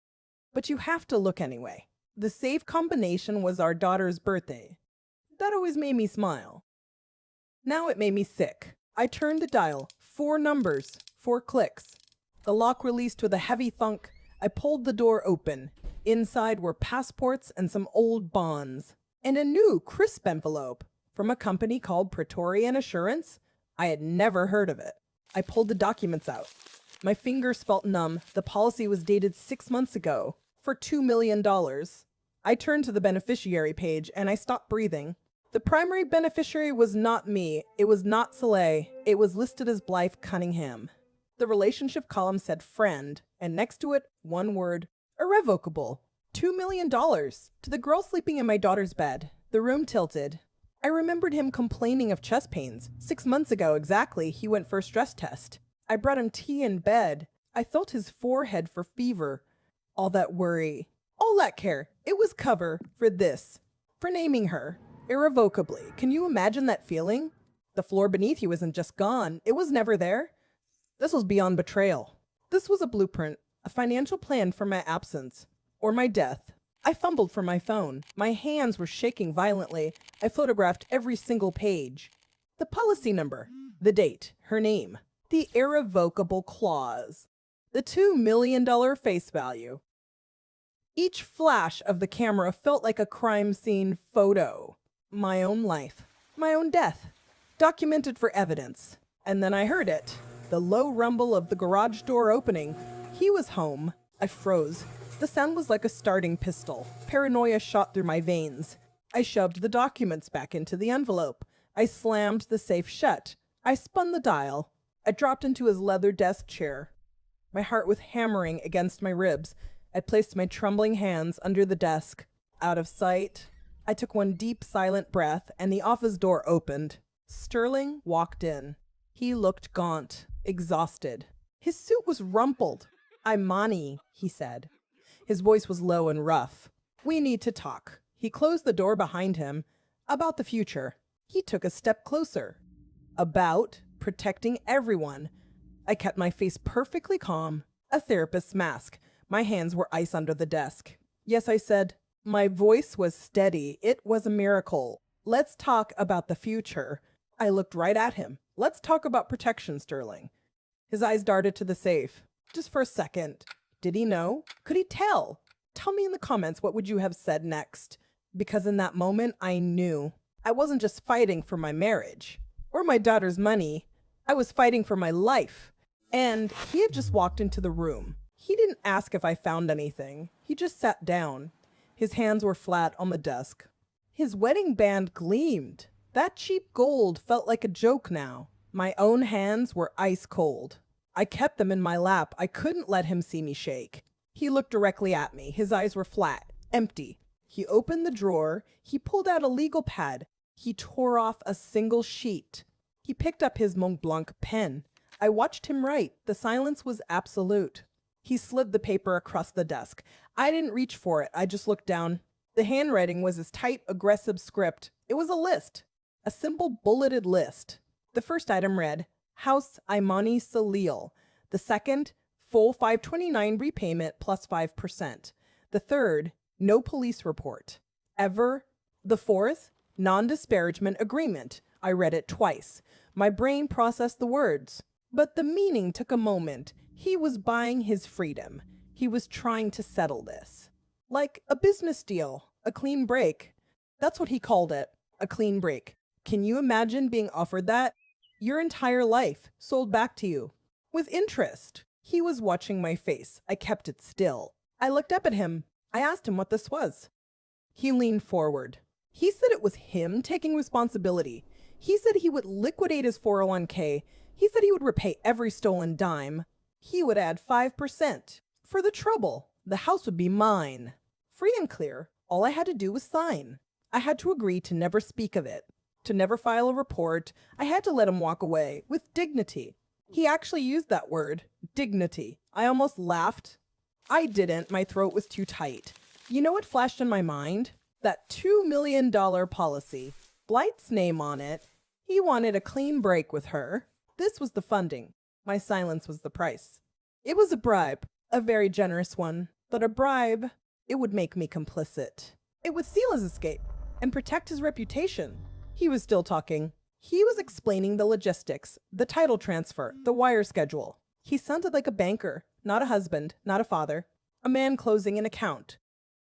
but you have to look anyway. The safe combination was our daughter's birthday. That always made me smile. Now it made me sick. I turned the dial. 4 numbers, 4 clicks. The lock released with a heavy thunk. I pulled the door open. Inside were passports and some old bonds, and a new, crisp envelope from a company called Praetorian Assurance. I had never heard of it. I pulled the documents out. My fingers felt numb. The policy was dated 6 months ago for $2 million. I turned to the beneficiary page and I stopped breathing. The primary beneficiary was not me. It was not Soleil. It was listed as Blythe Cunningham. The relationship column said friend, and next to it, one word, irrevocable. $2 million to the girl sleeping in my daughter's bed. The room tilted. I remembered him complaining of chest pains. 6 months ago exactly, he went for a stress test. I brought him tea in bed. I felt his forehead for fever. All that worry, all that care, it was cover for this. For naming her. Irrevocably. Can you imagine that feeling? The floor beneath you isn't just gone. It was never there. This was beyond betrayal. This was a blueprint, a financial plan for my absence. Or my death. I fumbled for my phone. My hands were shaking violently. I photographed every single page. The policy number. The date. Her name. The irrevocable clause. The $2 million face value. Each flash of the camera felt like a crime scene photo. My own life. My own death. Documented for evidence. And then I heard it. The low rumble of the garage door opening. He was home. I froze. The sound was like a starting pistol. Paranoia shot through my veins. I shoved the documents back into the envelope. I slammed the safe shut. I spun the dial. I dropped into his leather desk chair. My heart was hammering against my ribs. I placed my trembling hands under the desk. Out of sight. I took one deep, silent breath, and the office door opened. Sterling walked in. He looked gaunt, exhausted. His suit was rumpled. "I'm Mani," he said. His voice was low and rough. "We need to talk." He closed the door behind him. About the future. He took a step closer. About protecting everyone. I kept my face perfectly calm. A therapist's mask. My hands were ice under the desk. "Yes," I said. My voice was steady. It was a miracle. "Let's talk about the future." I looked right at him. "Let's talk about protection, Sterling." His eyes darted to the safe. Just for a second. Did he know? Could he tell? Tell me in the comments, what would you have said next? Because in that moment, I knew. I wasn't just fighting for my marriage or my daughter's money. I was fighting for my life. And he had just walked into the room. He didn't ask if I found anything. He just sat down. His hands were flat on the desk. His wedding band gleamed. That cheap gold felt like a joke now. My own hands were ice cold. I kept them in my lap. I couldn't let him see me shake. He looked directly at me. His eyes were flat, empty. He opened the drawer. He pulled out a legal pad. He tore off a single sheet. He picked up his Mont Blanc pen. I watched him write. The silence was absolute. He slid the paper across the desk. I didn't reach for it. I just looked down. The handwriting was his tight, aggressive script. It was a list. A simple bulleted list. The first item read, House Imani Salil. The second, full 529 repayment plus 5%. The third, no police report. Ever. The fourth, non-disparagement agreement. I read it twice. My brain processed the words. But the meaning took a moment. He was buying his freedom. He was trying to settle this. Like a business deal. A clean break. That's what he called it. A clean break. Can you imagine being offered that? Your entire life sold back to you. With interest. He was watching my face. I kept it still. I looked up at him. I asked him what this was. He leaned forward. He said it was him taking responsibility. He said he would liquidate his 401k. He said he would repay every stolen dime. He would add 5%. For the trouble, the house would be mine. Free and clear. All I had to do was sign. I had to agree to never speak of it. To never file a report. I had to let him walk away with dignity. He actually used that word, dignity. I almost laughed. I didn't. My throat was too tight. You know what flashed in my mind? That $2 million policy. Blythe's name on it. He wanted a clean break with her. This was the funding. My silence was the price. It was a bribe, a very generous one, but a bribe, it would make me complicit. It would seal his escape and protect his reputation. He was still talking. He was explaining the logistics, the title transfer, the wire schedule. He sounded like a banker, not a husband, not a father, a man closing an account.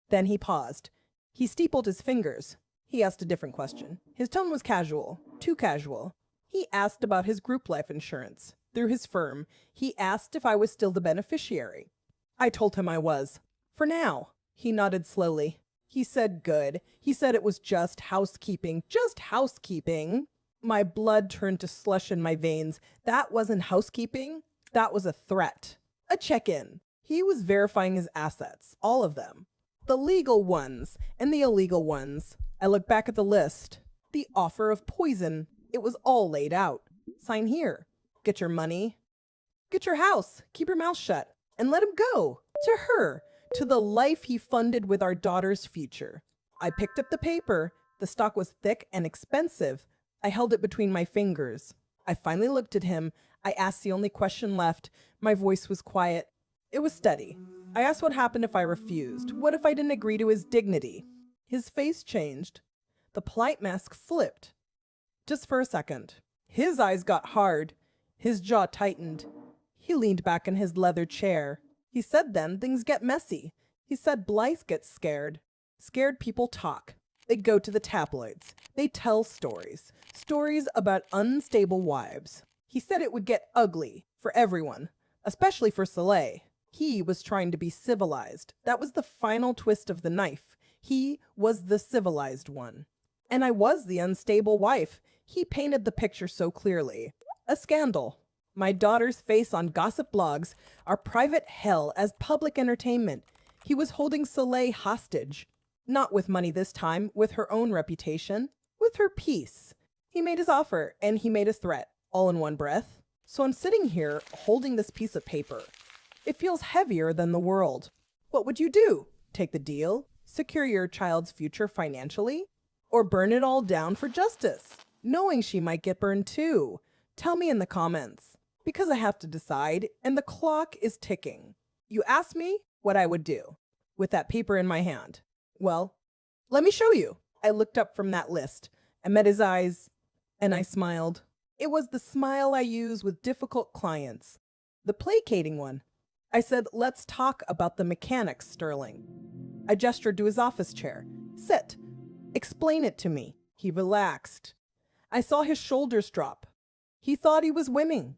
Then he paused. He steepled his fingers. He asked a different question. His tone was casual, too casual. He asked about his group life insurance. Through his firm, he asked if I was still the beneficiary. I told him I was. For now. He nodded slowly. He said good. He said it was just housekeeping. Just housekeeping. My blood turned to slush in my veins. That wasn't housekeeping. That was a threat. A check-in. He was verifying his assets. All of them. The legal ones and the illegal ones. I looked back at the list. The offer of poison. It was all laid out. Sign here. Get your money. Get your house. Keep your mouth shut. And let him go. To her. To the life he funded with our daughter's future. I picked up the paper. The stock was thick and expensive. I held it between my fingers. I finally looked at him. I asked the only question left. My voice was quiet. It was steady. I asked what happened if I refused. What if I didn't agree to his dignity? His face changed. The polite mask flipped. Just for a second. His eyes got hard. His jaw tightened. He leaned back in his leather chair. He said then things get messy. He said Blythe gets scared. Scared people talk. They go to the tabloids. They tell stories. Stories about unstable wives. He said it would get ugly for everyone, especially for Soleil. He was trying to be civilized. That was the final twist of the knife. He was the civilized one. And I was the unstable wife. He painted the picture so clearly. A scandal. My daughter's face on gossip blogs, our private hell as public entertainment. He was holding Soleil hostage. Not with money this time, with her own reputation, with her peace. He made his offer, and he made his threat, all in one breath. So I'm sitting here, holding this piece of paper. It feels heavier than the world. What would you do? Take the deal? Secure your child's future financially? Or burn it all down for justice? Knowing she might get burned too. Tell me in the comments. Because I have to decide, and the clock is ticking. You asked me what I would do with that paper in my hand. Well, let me show you. I looked up from that list. I met his eyes, and I smiled. It was the smile I use with difficult clients. The placating one. I said, let's talk about the mechanics, Sterling. I gestured to his office chair. Sit. Explain it to me. He relaxed. I saw his shoulders drop. He thought he was winning.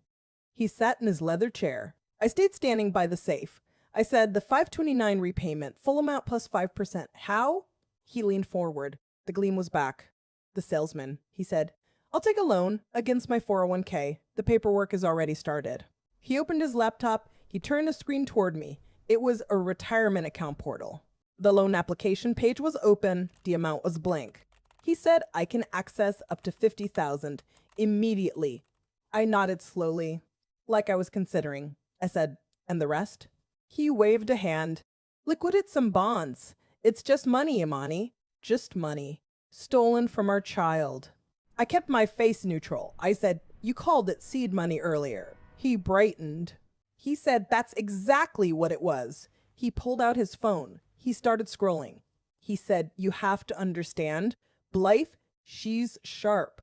He sat in his leather chair. I stayed standing by the safe. I said, the $529 repayment, full amount plus 5%. How? He leaned forward. The gleam was back. The salesman, he said, I'll take a loan against my 401k. The paperwork is already started. He opened his laptop. He turned the screen toward me. It was a retirement account portal. The loan application page was open. The amount was blank. He said, I can access up to $50,000 immediately. I nodded slowly, like I was considering. I said, and the rest? He waved a hand. Liquidate some bonds. It's just money, Imani. Just money. Stolen from our child. I kept my face neutral. I said, you called it seed money earlier. He brightened. He said, that's exactly what it was. He pulled out his phone. He started scrolling. He said, you have to understand. Blythe, she's sharp.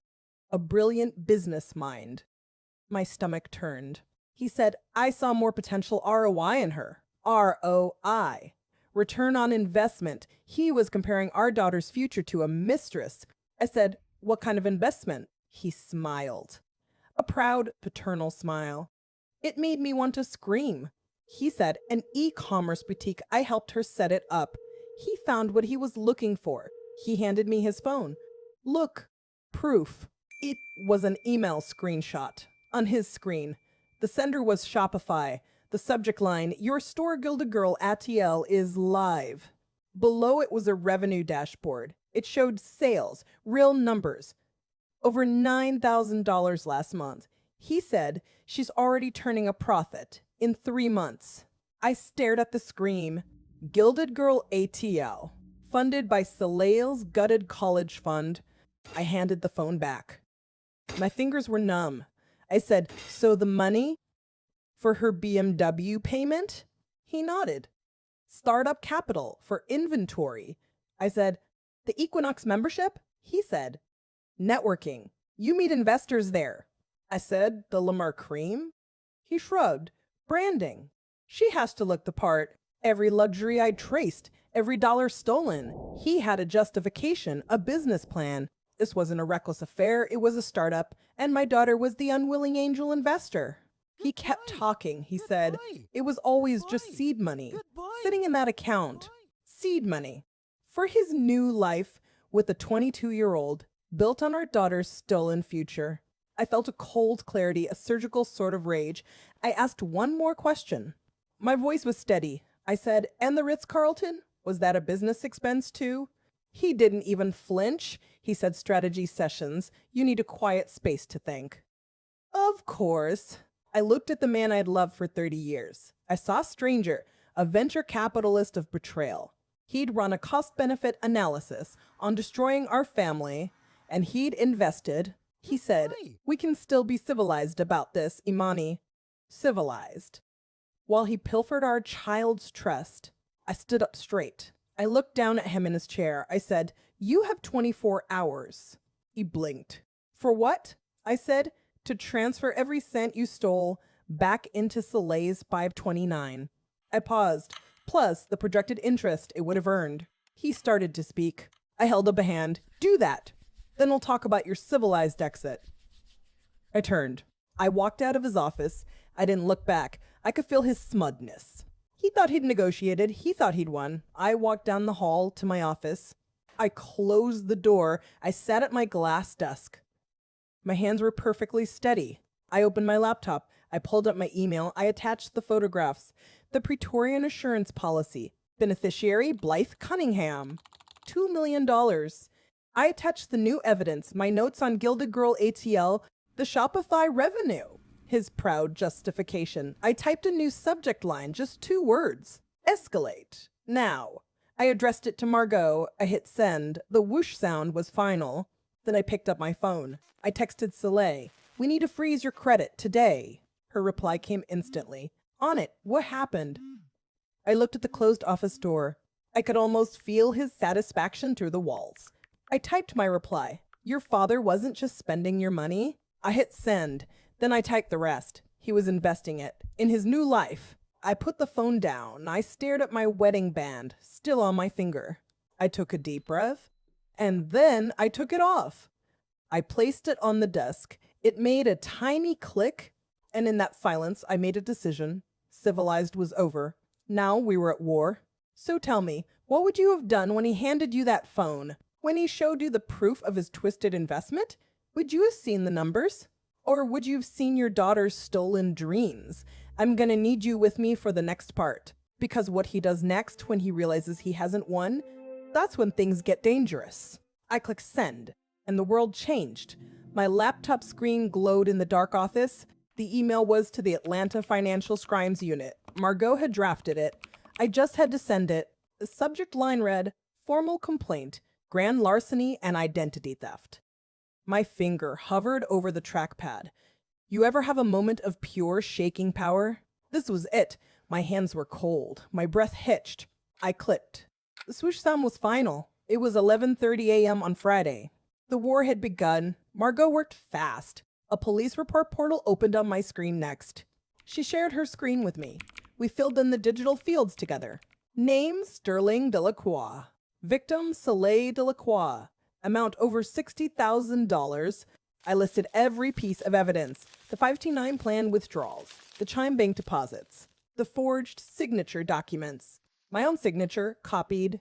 A brilliant business mind. My stomach turned. He said, I saw more potential ROI in her. ROI. Return on investment. He was comparing our daughter's future to a mistress. I said, what kind of investment? He smiled. A proud, paternal smile. It made me want to scream. He said, an e-commerce boutique. I helped her set it up. He found what he was looking for. He handed me his phone. Look, proof. It was an email screenshot. On his screen. The sender was Shopify. The subject line, your store Gilded Girl ATL is live. Below it was a revenue dashboard. It showed sales, real numbers. Over $9,000 last month. He said she's already turning a profit in 3 months. I stared at the screen. Gilded Girl ATL. Funded by Soleil's gutted college fund. I handed the phone back. My fingers were numb. I said, so the money? For her BMW payment? He nodded. Startup capital for inventory. I said, the Equinox membership? He said, networking. You meet investors there. I said, the Lamar cream? He shrugged. Branding. She has to look the part. Every luxury I traced, every dollar stolen. He had a justification, a business plan. This wasn't a reckless affair, it was a startup, and my daughter was the unwilling angel investor. He kept talking. He said, it was always just seed money, sitting in that account. Seed money. For his new life with a 22-year-old, built on our daughter's stolen future. I felt a cold clarity, a surgical sort of rage. I asked one more question. My voice was steady. I said, and the Ritz-Carlton? Was that a business expense too? He didn't even flinch. He said, strategy sessions. You need a quiet space to think. Of course. I looked at the man I'd loved for 30 years. I saw a stranger, a venture capitalist of Betrayal. He'd run a cost-benefit analysis on destroying our family, and he'd invested. He said, we can still be civilized about this, Imani. Civilized. While he pilfered our child's trust, I stood up straight. I looked down at him in his chair. I said, you have 24 hours. He blinked. For what? I said, to transfer every cent you stole back into Soleil's 529. I paused, plus the projected interest it would have earned. He started to speak. I held up a hand. Do that. Then we'll talk about your civilized exit. I turned. I walked out of his office. I didn't look back. I could feel his smugness. He thought he'd negotiated. He thought he'd won. I walked down the hall to my office. I closed the door. I sat at my glass desk. My hands were perfectly steady. I opened my laptop. I pulled up my email. I attached the photographs. The Praetorian Assurance Policy. Beneficiary Blythe Cunningham. $2 million. I attached the new evidence, my notes on Gilded Girl ATL, the Shopify revenue. His proud justification. I typed a new subject line, just 2 words. Escalate. Now. I addressed it to Margot. I hit send. The whoosh sound was final. Then I picked up my phone. I texted Soleil. We need to freeze your credit today. Her reply came instantly. On it. What happened? I looked at the closed office door. I could almost feel his satisfaction through the walls. I typed my reply. Your father wasn't just spending your money. I hit send. Then I typed the rest. He was investing it in his new life. I put the phone down. I stared at my wedding band, still on my finger. I took a deep breath, and then I took it off. I placed it on the desk. It made a tiny click, and in that silence, I made a decision. Civilized was over. Now we were at war. So tell me, what would you have done when he handed you that phone? When he showed you the proof of his twisted investment? Would you have seen the numbers? Or would you have seen your daughter's stolen dreams? I'm gonna need you with me for the next part. Because what he does next when he realizes he hasn't won, that's when things get dangerous. I clicked send, and the world changed. My laptop screen glowed in the dark office. The email was to the Atlanta Financial Crimes Unit. Margot had drafted it. I just had to send it. The subject line read, formal complaint, grand larceny and identity theft. My finger hovered over the trackpad. You ever have a moment of pure shaking power? This was it. My hands were cold. My breath hitched. I clicked. The swoosh sound was final. It was 11:30 a.m. on Friday. The war had begun. Margot worked fast. A police report portal opened on my screen next. She shared her screen with me. We filled in the digital fields together. Name, Sterling Delacroix. Victim, Soleil Delacroix. Amount over $60,000. I listed every piece of evidence. The 529 plan withdrawals. The Chime Bank deposits. The forged signature documents. My own signature, copied.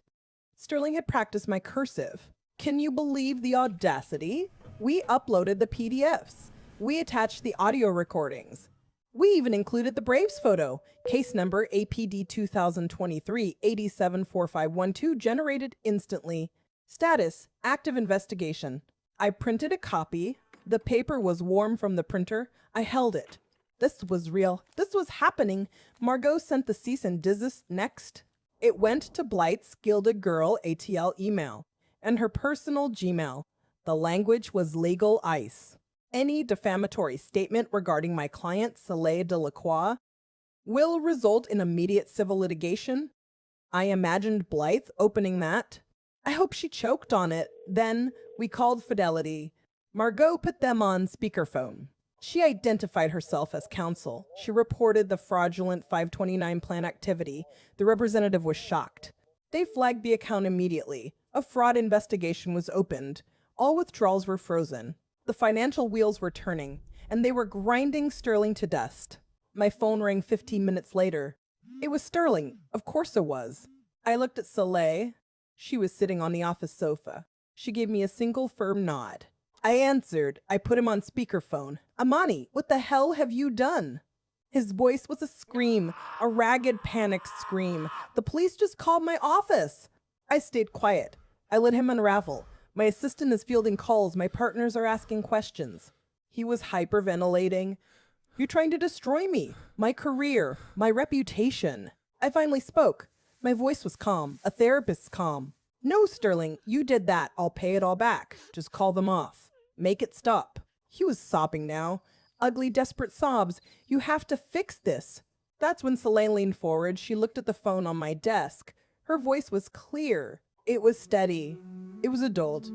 Sterling had practiced my cursive. Can you believe the audacity? We uploaded the PDFs. We attached the audio recordings. We even included the Braves photo. Case number APD 2023-874512 generated instantly. Status, active investigation. I printed a copy. The paper was warm from the printer. I held it. This was real. This was happening. Margot sent the cease and desist next. It went to Blythe's Gilded Girl ATL email and her personal Gmail. The language was legal ice. Any defamatory statement regarding my client, Soleil Delacroix, will result in immediate civil litigation. I imagined Blythe opening that. I hope she choked on it. Then we called Fidelity. Margot put them on speakerphone. She identified herself as counsel. She reported the fraudulent 529 plan activity. The representative was shocked. They flagged the account immediately. A fraud investigation was opened. All withdrawals were frozen. The financial wheels were turning, and they were grinding Sterling to dust. My phone rang 15 minutes later. It was Sterling. Of course it was. I looked at Soleil. She was sitting on the office sofa. She gave me a single firm nod. I answered. I put him on speakerphone. Amani, what the hell have you done? His voice was a scream, a ragged, panicked scream. The police just called my office. I stayed quiet. I let him unravel. My assistant is fielding calls. My partners are asking questions. He was hyperventilating. You're trying to destroy me, my career, my reputation. I finally spoke. My voice was calm, a therapist's calm. No, Sterling, you did that. I'll pay it all back. Just call them off. Make it stop. He was sobbing now. Ugly, desperate sobs. You have to fix this. That's when Soleil leaned forward. She looked at the phone on my desk. Her voice was clear. It was steady. It was adult.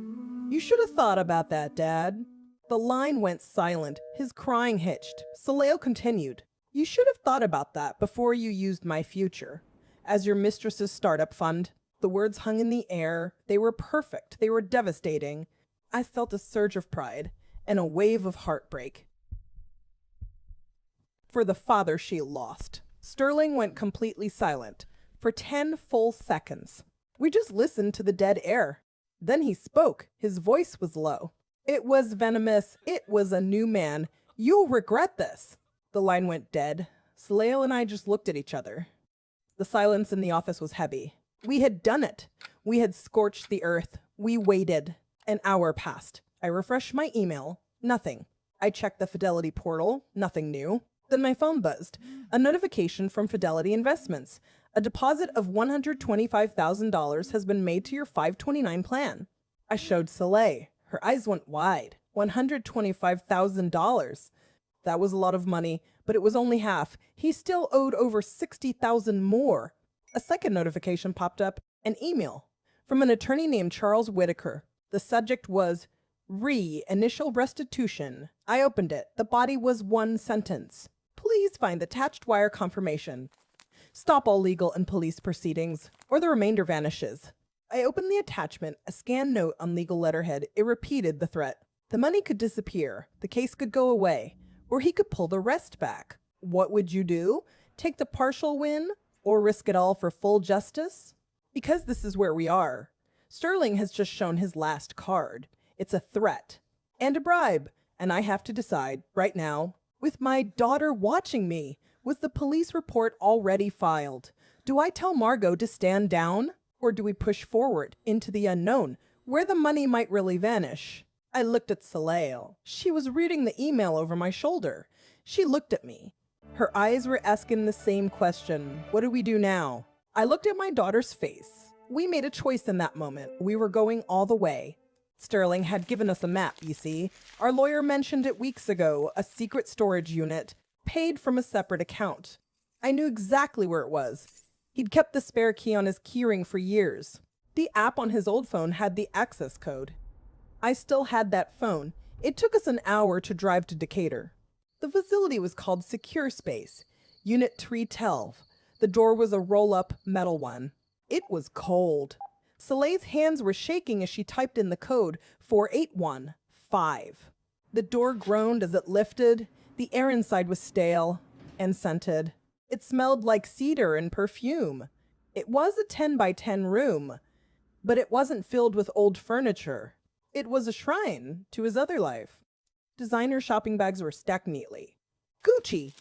You should have thought about that, Dad. The line went silent. His crying hitched. Soleil continued. You should have thought about that before you used my future as your mistress's startup fund. The words hung in the air. They were perfect. They were devastating. I felt a surge of pride and a wave of heartbreak for the father she lost. Sterling went completely silent for 10 full seconds. We just listened to the dead air. Then he spoke. His voice was low. It was venomous. It was a new man. You'll regret this. The line went dead. Soleil and I just looked at each other. The silence in the office was heavy. We had done it. We had scorched the earth. We waited. An hour passed. I refreshed my email. Nothing. I checked the Fidelity portal. Nothing new. Then my phone buzzed. A notification from Fidelity Investments. A deposit of $125,000 has been made to your 529 plan. I showed Soleil. Her eyes went wide. $125,000. That was a lot of money, but it was only half. He still owed over $60,000 more. A second notification popped up, an email from an attorney named Charles Whitaker. The subject was initial restitution. I opened it. The body was one sentence. Please find attached wire confirmation. Stop all legal and police proceedings, or the remainder vanishes. I opened the attachment, a scanned note on legal letterhead. It repeated the threat. The money could disappear. The case could go away, or he could pull the rest back. What would you do? Take the partial win, or risk it all for full justice? Because this is where we are. Sterling has just shown his last card. It's a threat and a bribe, and I have to decide right now, with my daughter watching me, was the police report already filed? Do I tell Margot to stand down, or do we push forward into the unknown, where the money might really vanish? I looked at Soleil. She was reading the email over my shoulder. She looked at me. Her eyes were asking the same question. What do we do now? I looked at my daughter's face. We made a choice in that moment. We were going all the way. Sterling had given us a map, you see. Our lawyer mentioned it weeks ago, a secret storage unit, paid from a separate account. I knew exactly where it was. He'd kept the spare key on his keyring for years. The app on his old phone had the access code. I still had that phone. It took us an hour to drive to Decatur. The facility was called Secure Space, Unit 312. The door was a roll-up metal one. It was cold. Soleil's hands were shaking as she typed in the code 4815. The door groaned as it lifted. The air inside was stale and scented. It smelled like cedar and perfume. It was a 10 by 10 room, but it wasn't filled with old furniture. It was a shrine to his other life. Designer shopping bags were stacked neatly. Gucci,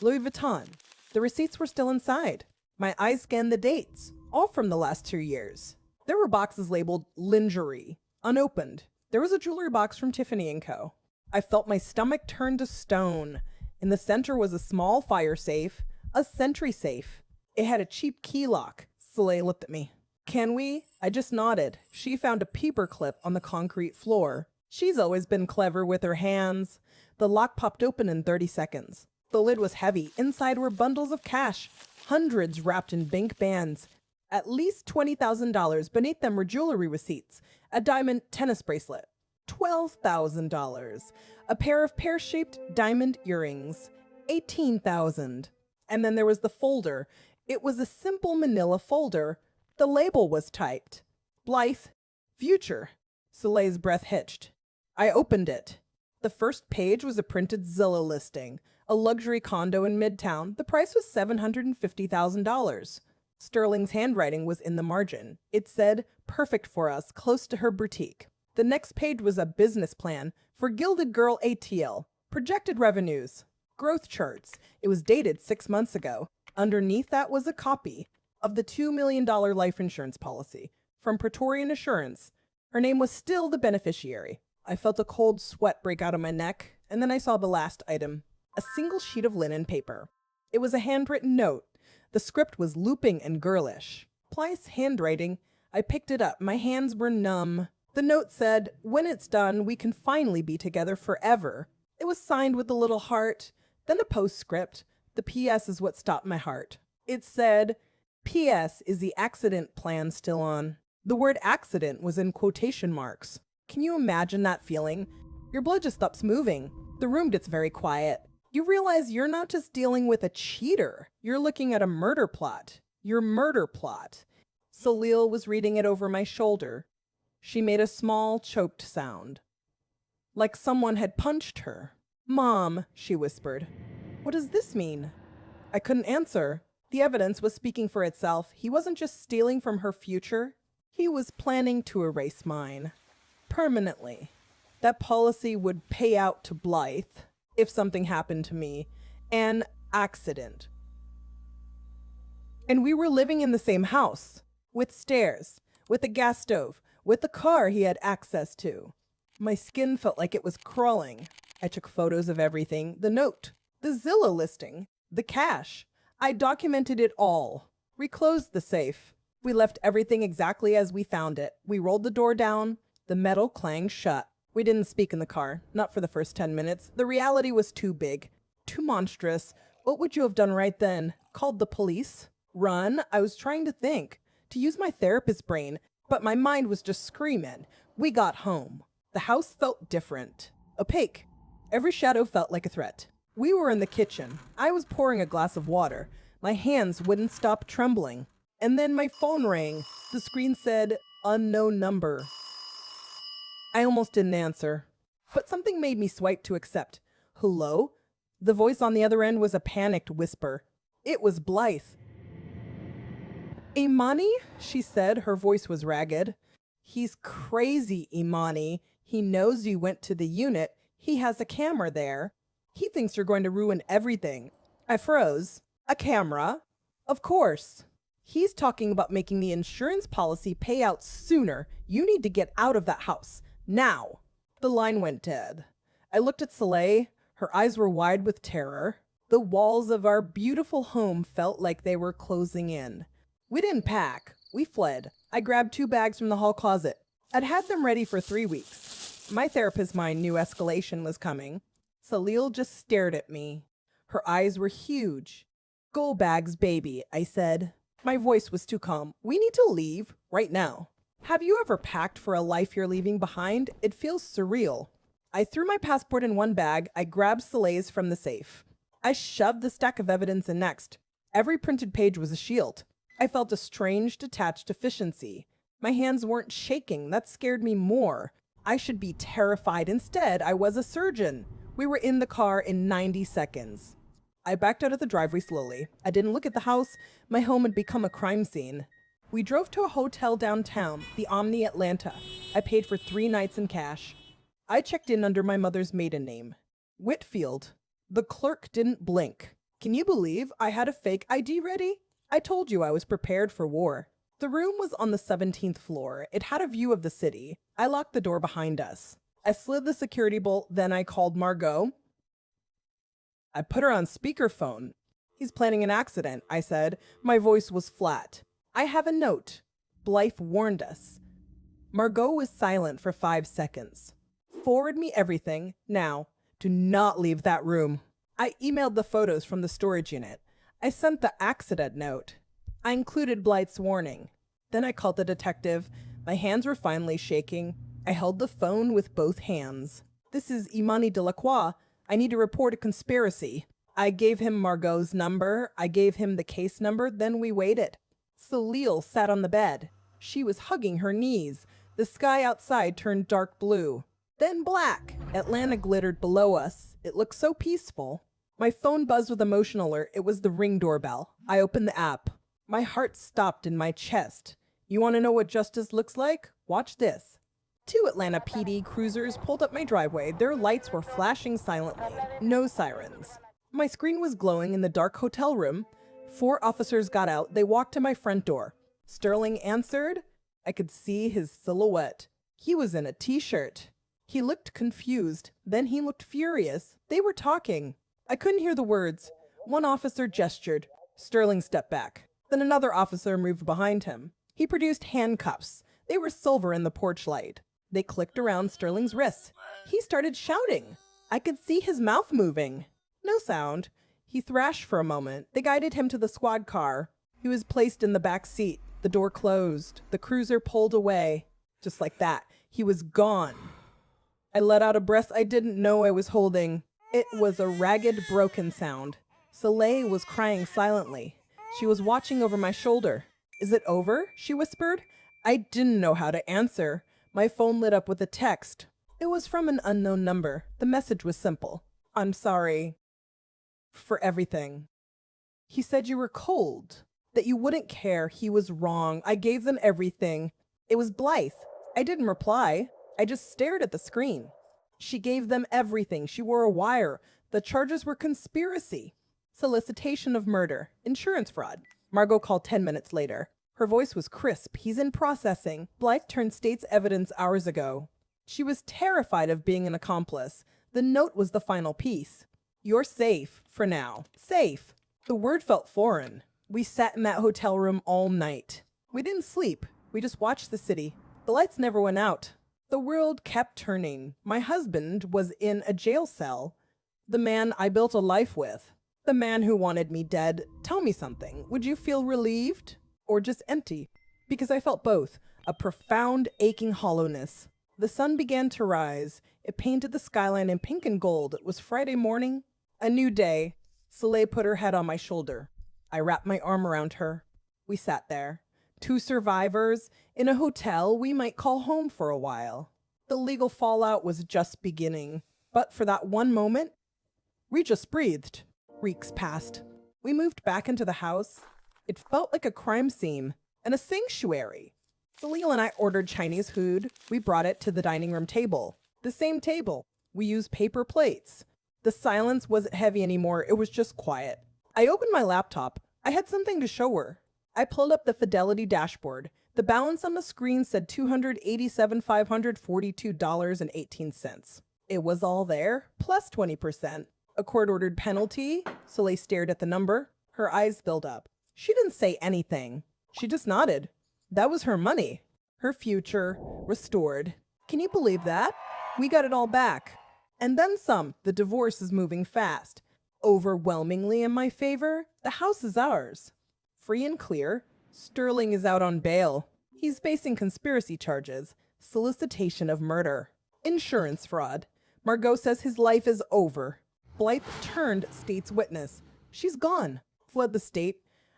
Louis Vuitton. The receipts were still inside. My eyes scanned the dates, all from the last 2 years. There were boxes labeled lingerie, unopened. There was a jewelry box from Tiffany & Co. I felt my stomach turn to stone. In the center was a small fire safe, a sentry safe. It had a cheap key lock. Soleil looked at me. Can we? I just nodded. She found a paper clip on the concrete floor. She's always been clever with her hands. The lock popped open in 30 seconds. The lid was heavy. Inside were bundles of cash, hundreds wrapped in bank bands. At least $20,000. Beneath them were jewelry receipts, a diamond tennis bracelet, $12,000, a pair of pear-shaped diamond earrings, $18,000. And then there was the folder. It was a simple manila folder. The label was typed. Blythe, future. Soleil's breath hitched. I opened it. The first page was a printed Zillow listing, a luxury condo in Midtown. The price was $750,000. Sterling's handwriting was in the margin. It said, perfect for us, close to her boutique. The next page was a business plan for Gilded Girl ATL, projected revenues, growth charts. It was dated 6 months ago. Underneath that was a copy of the $2 million life insurance policy from Praetorian Assurance. Her name was still the beneficiary. I felt a cold sweat break out of my neck, and then I saw the last item, a single sheet of linen paper. It was a handwritten note. The script was looping and girlish. Blythe's handwriting. I picked it up. My hands were numb. The note said, when it's done, we can finally be together forever. It was signed with a little heart, then a postscript. The P.S. is what stopped my heart. It said, P.S. is the accident plan still on? The word accident was in quotation marks. Can you imagine that feeling? Your blood just stops moving. The room gets very quiet. You realize you're not just dealing with a cheater. You're looking at a murder plot. Your murder plot. Salil was reading it over my shoulder. She made a small, choked sound. Like someone had punched her. Mom, she whispered. What does this mean? I couldn't answer. The evidence was speaking for itself. He wasn't just stealing from her future. He was planning to erase mine. Permanently. That policy would pay out to Blythe if something happened to me. An accident. And we were living in the same house, with stairs, with a gas stove, with the car he had access to. My skin felt like it was crawling. I took photos of everything, the note, the Zillow listing, the cash. I documented it all. We closed the safe. We left everything exactly as we found it. We rolled the door down. The metal clanged shut. We didn't speak in the car, not for the first 10 minutes. The reality was too big, too monstrous. What would you have done right then? Called the police? Run? I was trying to think, to use my therapist's brain, but my mind was just screaming. We got home. The house felt different, opaque. Every shadow felt like a threat. We were in the kitchen. I was pouring a glass of water. My hands wouldn't stop trembling. And then my phone rang. The screen said, unknown number. I almost didn't answer, but something made me swipe to accept. Hello? The voice on the other end was a panicked whisper. It was Blythe. Imani? She said. Her voice was ragged. He's crazy, Imani. He knows you went to the unit. He has a camera there. He thinks you're going to ruin everything. I froze. A camera? Of course. He's talking about making the insurance policy pay out sooner. You need to get out of that house. Now. The line went dead. I looked at Soleil. Her eyes were wide with terror. The walls of our beautiful home felt like they were closing in. We didn't pack. We fled. I grabbed 2 bags from the hall closet. I'd had them ready for 3 weeks. My therapist's mind knew escalation was coming. Salil just stared at me. Her eyes were huge. Go bags, baby, I said. My voice was too calm. We need to leave right now. Have you ever packed for a life you're leaving behind? It feels surreal. I threw my passport in one bag. I grabbed Soleil's from the safe. I shoved the stack of evidence in next. Every printed page was a shield. I felt a strange, detached efficiency. My hands weren't shaking. That scared me more. I should be terrified. Instead, I was a surgeon. We were in the car in 90 seconds. I backed out of the driveway slowly. I didn't look at the house. My home had become a crime scene. We drove to a hotel downtown, the Omni Atlanta. I paid for 3 nights in cash. I checked in under my mother's maiden name, Whitfield. The clerk didn't blink. Can you believe I had a fake ID ready? I told you I was prepared for war. The room was on the 17th floor. It had a view of the city. I locked the door behind us. I slid the security bolt, then I called Margot. I put her on speakerphone. He's planning an accident, I said. My voice was flat. I have a note. Blythe warned us. Margot was silent for 5 seconds. Forward me everything. Now, do not leave that room. I emailed the photos from the storage unit. I sent the accident note. I included Blythe's warning. Then I called the detective. My hands were finally shaking. I held the phone with both hands. This is Imani Delacroix. I need to report a conspiracy. I gave him Margot's number. I gave him the case number. Then we waited. Salil sat on the bed. She was hugging her knees. The sky outside turned dark blue. Then black. Atlanta glittered below us. It looked so peaceful. My phone buzzed with a motion alert. It was the Ring doorbell. I opened the app. My heart stopped in my chest. You want to know what justice looks like? Watch this. 2 Atlanta PD cruisers pulled up my driveway. Their lights were flashing silently. No sirens. My screen was glowing in the dark hotel room. 4 officers got out. They walked to my front door. Sterling answered. I could see his silhouette. He was in a t-shirt. He looked confused. Then he looked furious. They were talking. I couldn't hear the words. One officer gestured. Sterling stepped back. Then another officer moved behind him. He produced handcuffs. They were silver in the porch light. They clicked around Sterling's wrists. He started shouting. I could see his mouth moving. No sound. He thrashed for a moment. They guided him to the squad car. He was placed in the back seat. The door closed. The cruiser pulled away. Just like that, he was gone. I let out a breath I didn't know I was holding. It was a ragged, broken sound. Soleil was crying silently. She was watching over my shoulder. Is it over? She whispered. I didn't know how to answer. My phone lit up with a text. It was from an unknown number. The message was simple. I'm sorry for everything. He said you were cold, that you wouldn't care. He was wrong. I gave them everything. It was Blythe. I didn't reply. I just stared at the screen. She gave them everything. She wore a wire. The charges were conspiracy, solicitation of murder, insurance fraud. Margot called 10 minutes later. Her voice was crisp. He's in processing. Blythe turned state's evidence hours ago. She was terrified of being an accomplice. The note was the final piece. You're safe, for now. Safe. The word felt foreign. We sat in that hotel room all night. We didn't sleep. We just watched the city. The lights never went out. The world kept turning. My husband was in a jail cell. The man I built a life with. The man who wanted me dead. Tell me something. Would you feel relieved? Or just empty? Because I felt both. A profound, aching hollowness. The sun began to rise. It painted the skyline in pink and gold. It was Friday morning. A new day. Soleil put her head on my shoulder. I wrapped my arm around her. We sat there. 2 survivors in a hotel we might call home for a while. The legal fallout was just beginning. But for that one moment, we just breathed. Weeks passed. We moved back into the house. It felt like a crime scene and a sanctuary. Salil and I ordered Chinese food. We brought it to the dining room table. The same table. We used paper plates. The silence wasn't heavy anymore. It was just quiet. I opened my laptop. I had something to show her. I pulled up the Fidelity dashboard. The balance on the screen said $287,542.18. It was all there, plus 20%. A court-ordered penalty. Soleil stared at the number. Her eyes filled up. She didn't say anything. She just nodded. That was her money. Her future restored. Can you believe that? We got it all back. And then some. The divorce is moving fast. Overwhelmingly in my favor. The house is ours. Free and clear. Sterling is out on bail. He's facing conspiracy charges, solicitation of murder, insurance fraud. Margot says his life is over. Blythe turned state's witness. She's gone. Fled the state.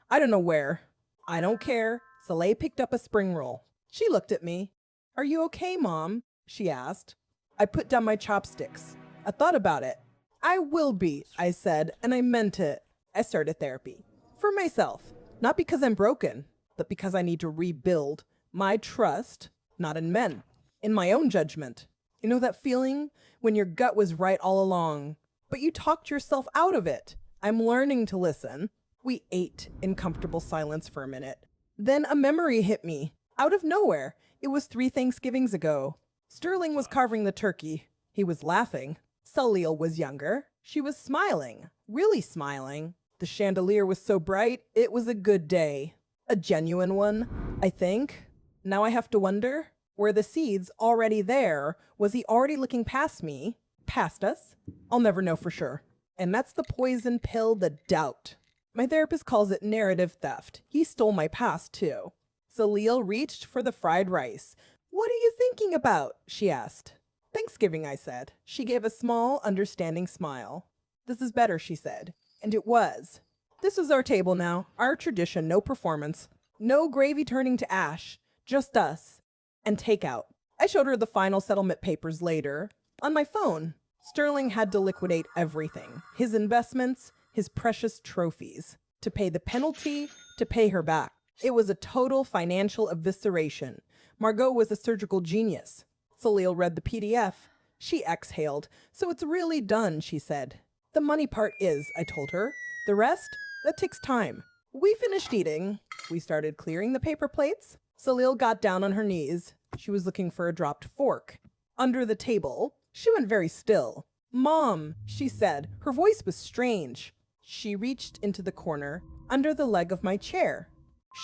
I don't know where. I don't care. Soleil picked up a spring roll. She looked at me. Are you okay, Mom? She asked. I put down my chopsticks. I thought about it. I will be, I said, and I meant it. I started therapy. For myself. Not because I'm broken, but because I need to rebuild my trust, not in men, in my own judgment. You know that feeling when your gut was right all along, but you talked yourself out of it? I'm learning to listen. We ate in comfortable silence for a minute. Then a memory hit me, out of nowhere. It was 3 Thanksgivings ago. Sterling was carving the turkey. He was laughing. Salil was younger. She was smiling, really smiling. The chandelier was so bright, it was a good day. A genuine one, I think. Now I have to wonder, were the seeds already there? Was he already looking past me? Past us? I'll never know for sure. And that's the poison pill, the doubt. My therapist calls it narrative theft. He stole my past, too. Salil reached for the fried rice. What are you thinking about? She asked. Thanksgiving, I said. She gave a small, understanding smile. This is better, she said. And it was. This is our table now. Our tradition, no performance. No gravy turning to ash. Just us. And takeout. I showed her the final settlement papers later. On my phone. Sterling had to liquidate everything. His investments, his precious trophies. To pay the penalty, to pay her back. It was a total financial evisceration. Margot was a surgical genius. Salil read the PDF. She exhaled. So it's really done, she said. The money part is, I told her. The rest, that takes time. We finished eating. We started clearing the paper plates. Salil got down on her knees. She was looking for a dropped fork. Under the table, she went very still. Mom, she said. Her voice was strange. She reached into the corner, under the leg of my chair.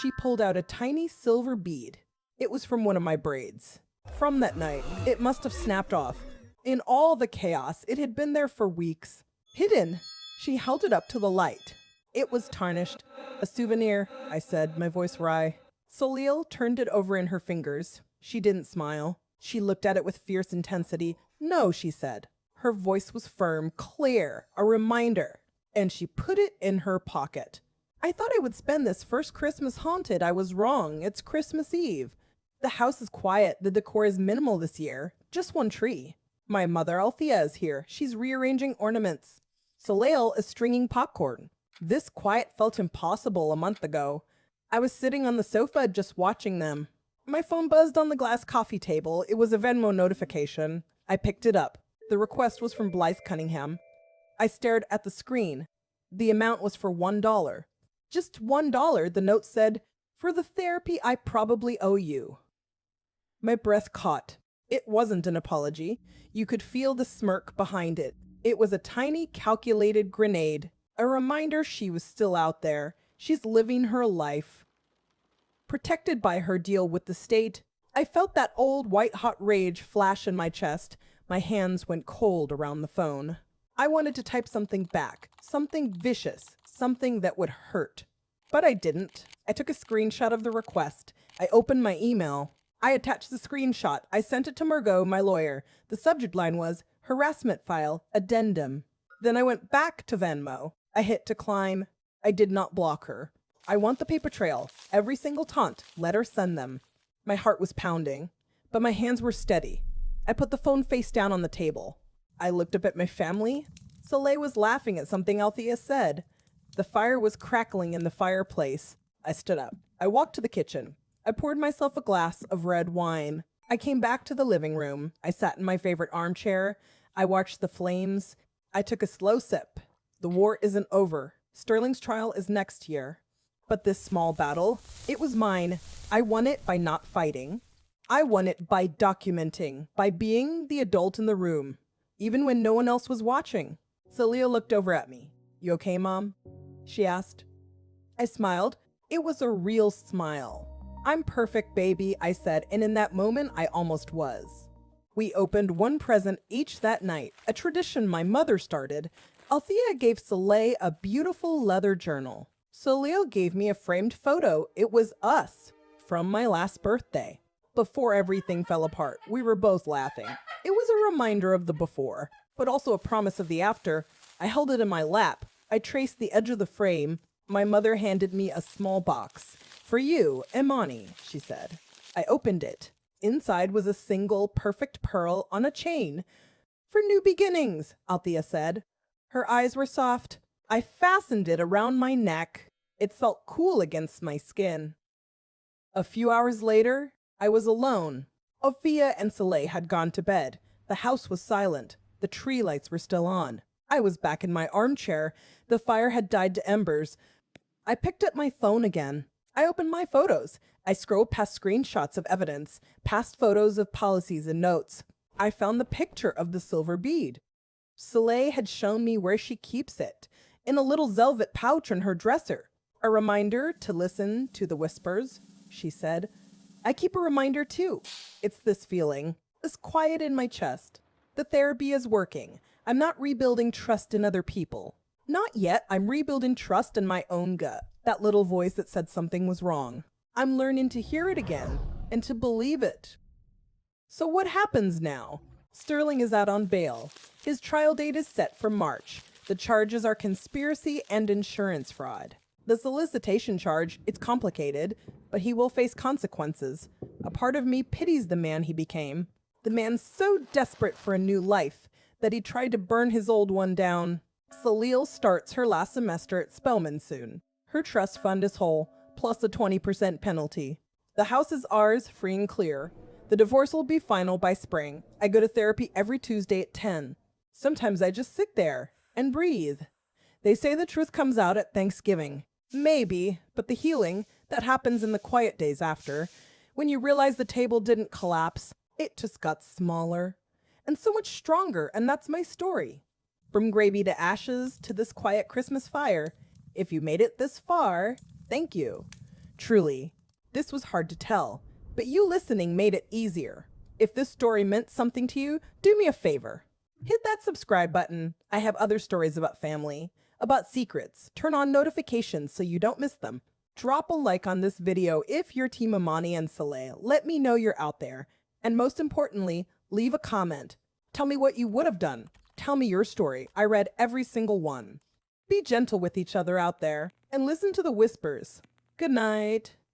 She pulled out a tiny silver bead. It was from one of my braids. From that night, it must have snapped off. In all the chaos, it had been there for weeks. Hidden. She held it up to the light. It was tarnished. A souvenir, I said, my voice wry. Salil turned it over in her fingers. She didn't smile. She looked at it with fierce intensity. No, she said. Her voice was firm, clear, a reminder. And she put it in her pocket. I thought I would spend this first Christmas haunted. I was wrong. It's Christmas Eve. The house is quiet. The decor is minimal this year. Just one tree. My mother Althea is here. She's rearranging ornaments. Salil is stringing popcorn. This quiet felt impossible a month ago. I was sitting on the sofa just watching them. My phone buzzed on the glass coffee table. It was a Venmo notification. I picked it up. The request was from Blythe Cunningham. I stared at the screen. The amount was for $1. Just $1, the note said, for the therapy I probably owe you. My breath caught. It wasn't an apology. You could feel the smirk behind it. It was a tiny, calculated grenade. A reminder she was still out there. She's living her life. Protected by her deal with the state, I felt that old white-hot rage flash in my chest. My hands went cold around the phone. I wanted to type something back, something vicious, something that would hurt. But I didn't. I took a screenshot of the request. I opened my email. I attached the screenshot. I sent it to Margot, my lawyer. The subject line was, harassment file, addendum. Then I went back to Venmo. I hit decline. I did not block her. I want the paper trail. Every single taunt. Let her send them. My heart was pounding, but my hands were steady. I put the phone face down on the table. I looked up at my family. Soleil was laughing at something Althea said. The fire was crackling in the fireplace. I stood up. I walked to the kitchen. I poured myself a glass of red wine. I came back to the living room. I sat in my favorite armchair. I watched the flames. I took a slow sip. The war isn't over. Sterling's trial is next year. But this small battle, it was mine. I won it by not fighting. I won it by documenting, by being the adult in the room, even when no one else was watching. Celia looked over at me. You okay, Mom? She asked. I smiled. It was a real smile. I'm perfect, baby, I said, and in that moment, I almost was. We opened one present each that night, a tradition my mother started. Althea gave Soleil a beautiful leather journal. Soleil gave me a framed photo. It was us, from my last birthday. Before everything fell apart, we were both laughing. It was a reminder of the before, but also a promise of the after. I held it in my lap. I traced the edge of the frame. My mother handed me a small box. For you, Imani, she said. I opened it. Inside was a single perfect pearl on a chain. For new beginnings, Althea said. Her eyes were soft. I fastened it around my neck. It felt cool against my skin. A few hours later, I was alone. Ophia and Soleil had gone to bed. The house was silent. The tree lights were still on. I was back in my armchair. The fire had died to embers. I picked up my phone again. I opened my photos. I scrolled past screenshots of evidence, past photos of policies and notes. I found the picture of the silver bead. Soleil had shown me where she keeps it, in a little velvet pouch in her dresser. A reminder to listen to the whispers, she said. I keep a reminder too. It's this feeling, this quiet in my chest. The therapy is working. I'm not rebuilding trust in other people. Not yet. I'm rebuilding trust in my own gut. That little voice that said something was wrong. I'm learning to hear it again and to believe it. So what happens now? Sterling is out on bail. His trial date is set for March. The charges are conspiracy and insurance fraud. The solicitation charge, it's complicated, but he will face consequences. A part of me pities the man he became. The man so desperate for a new life that he tried to burn his old one down. Salil starts her last semester at Spelman soon. Her trust fund is whole, plus a 20% penalty. The house is ours, free and clear. The divorce will be final by spring. I go to therapy every Tuesday at 10. Sometimes I just sit there and breathe. They say the truth comes out at Thanksgiving. Maybe, but the healing, that happens in the quiet days after. When you realize the table didn't collapse, it just got smaller. And so much stronger, and that's my story. From gravy to ashes to this quiet Christmas fire. If you made it this far, thank you. Truly, this was hard to tell, but you listening made it easier. If this story meant something to you, do me a favor. Hit that subscribe button. I have other stories about family, about secrets. Turn on notifications so you don't miss them. Drop a like on this video if you're Team Amani and Saleh. Let me know you're out there. And most importantly, leave a comment. Tell me what you would have done. Tell me your story. I read every single one. Be gentle with each other out there and listen to the whispers. Good night.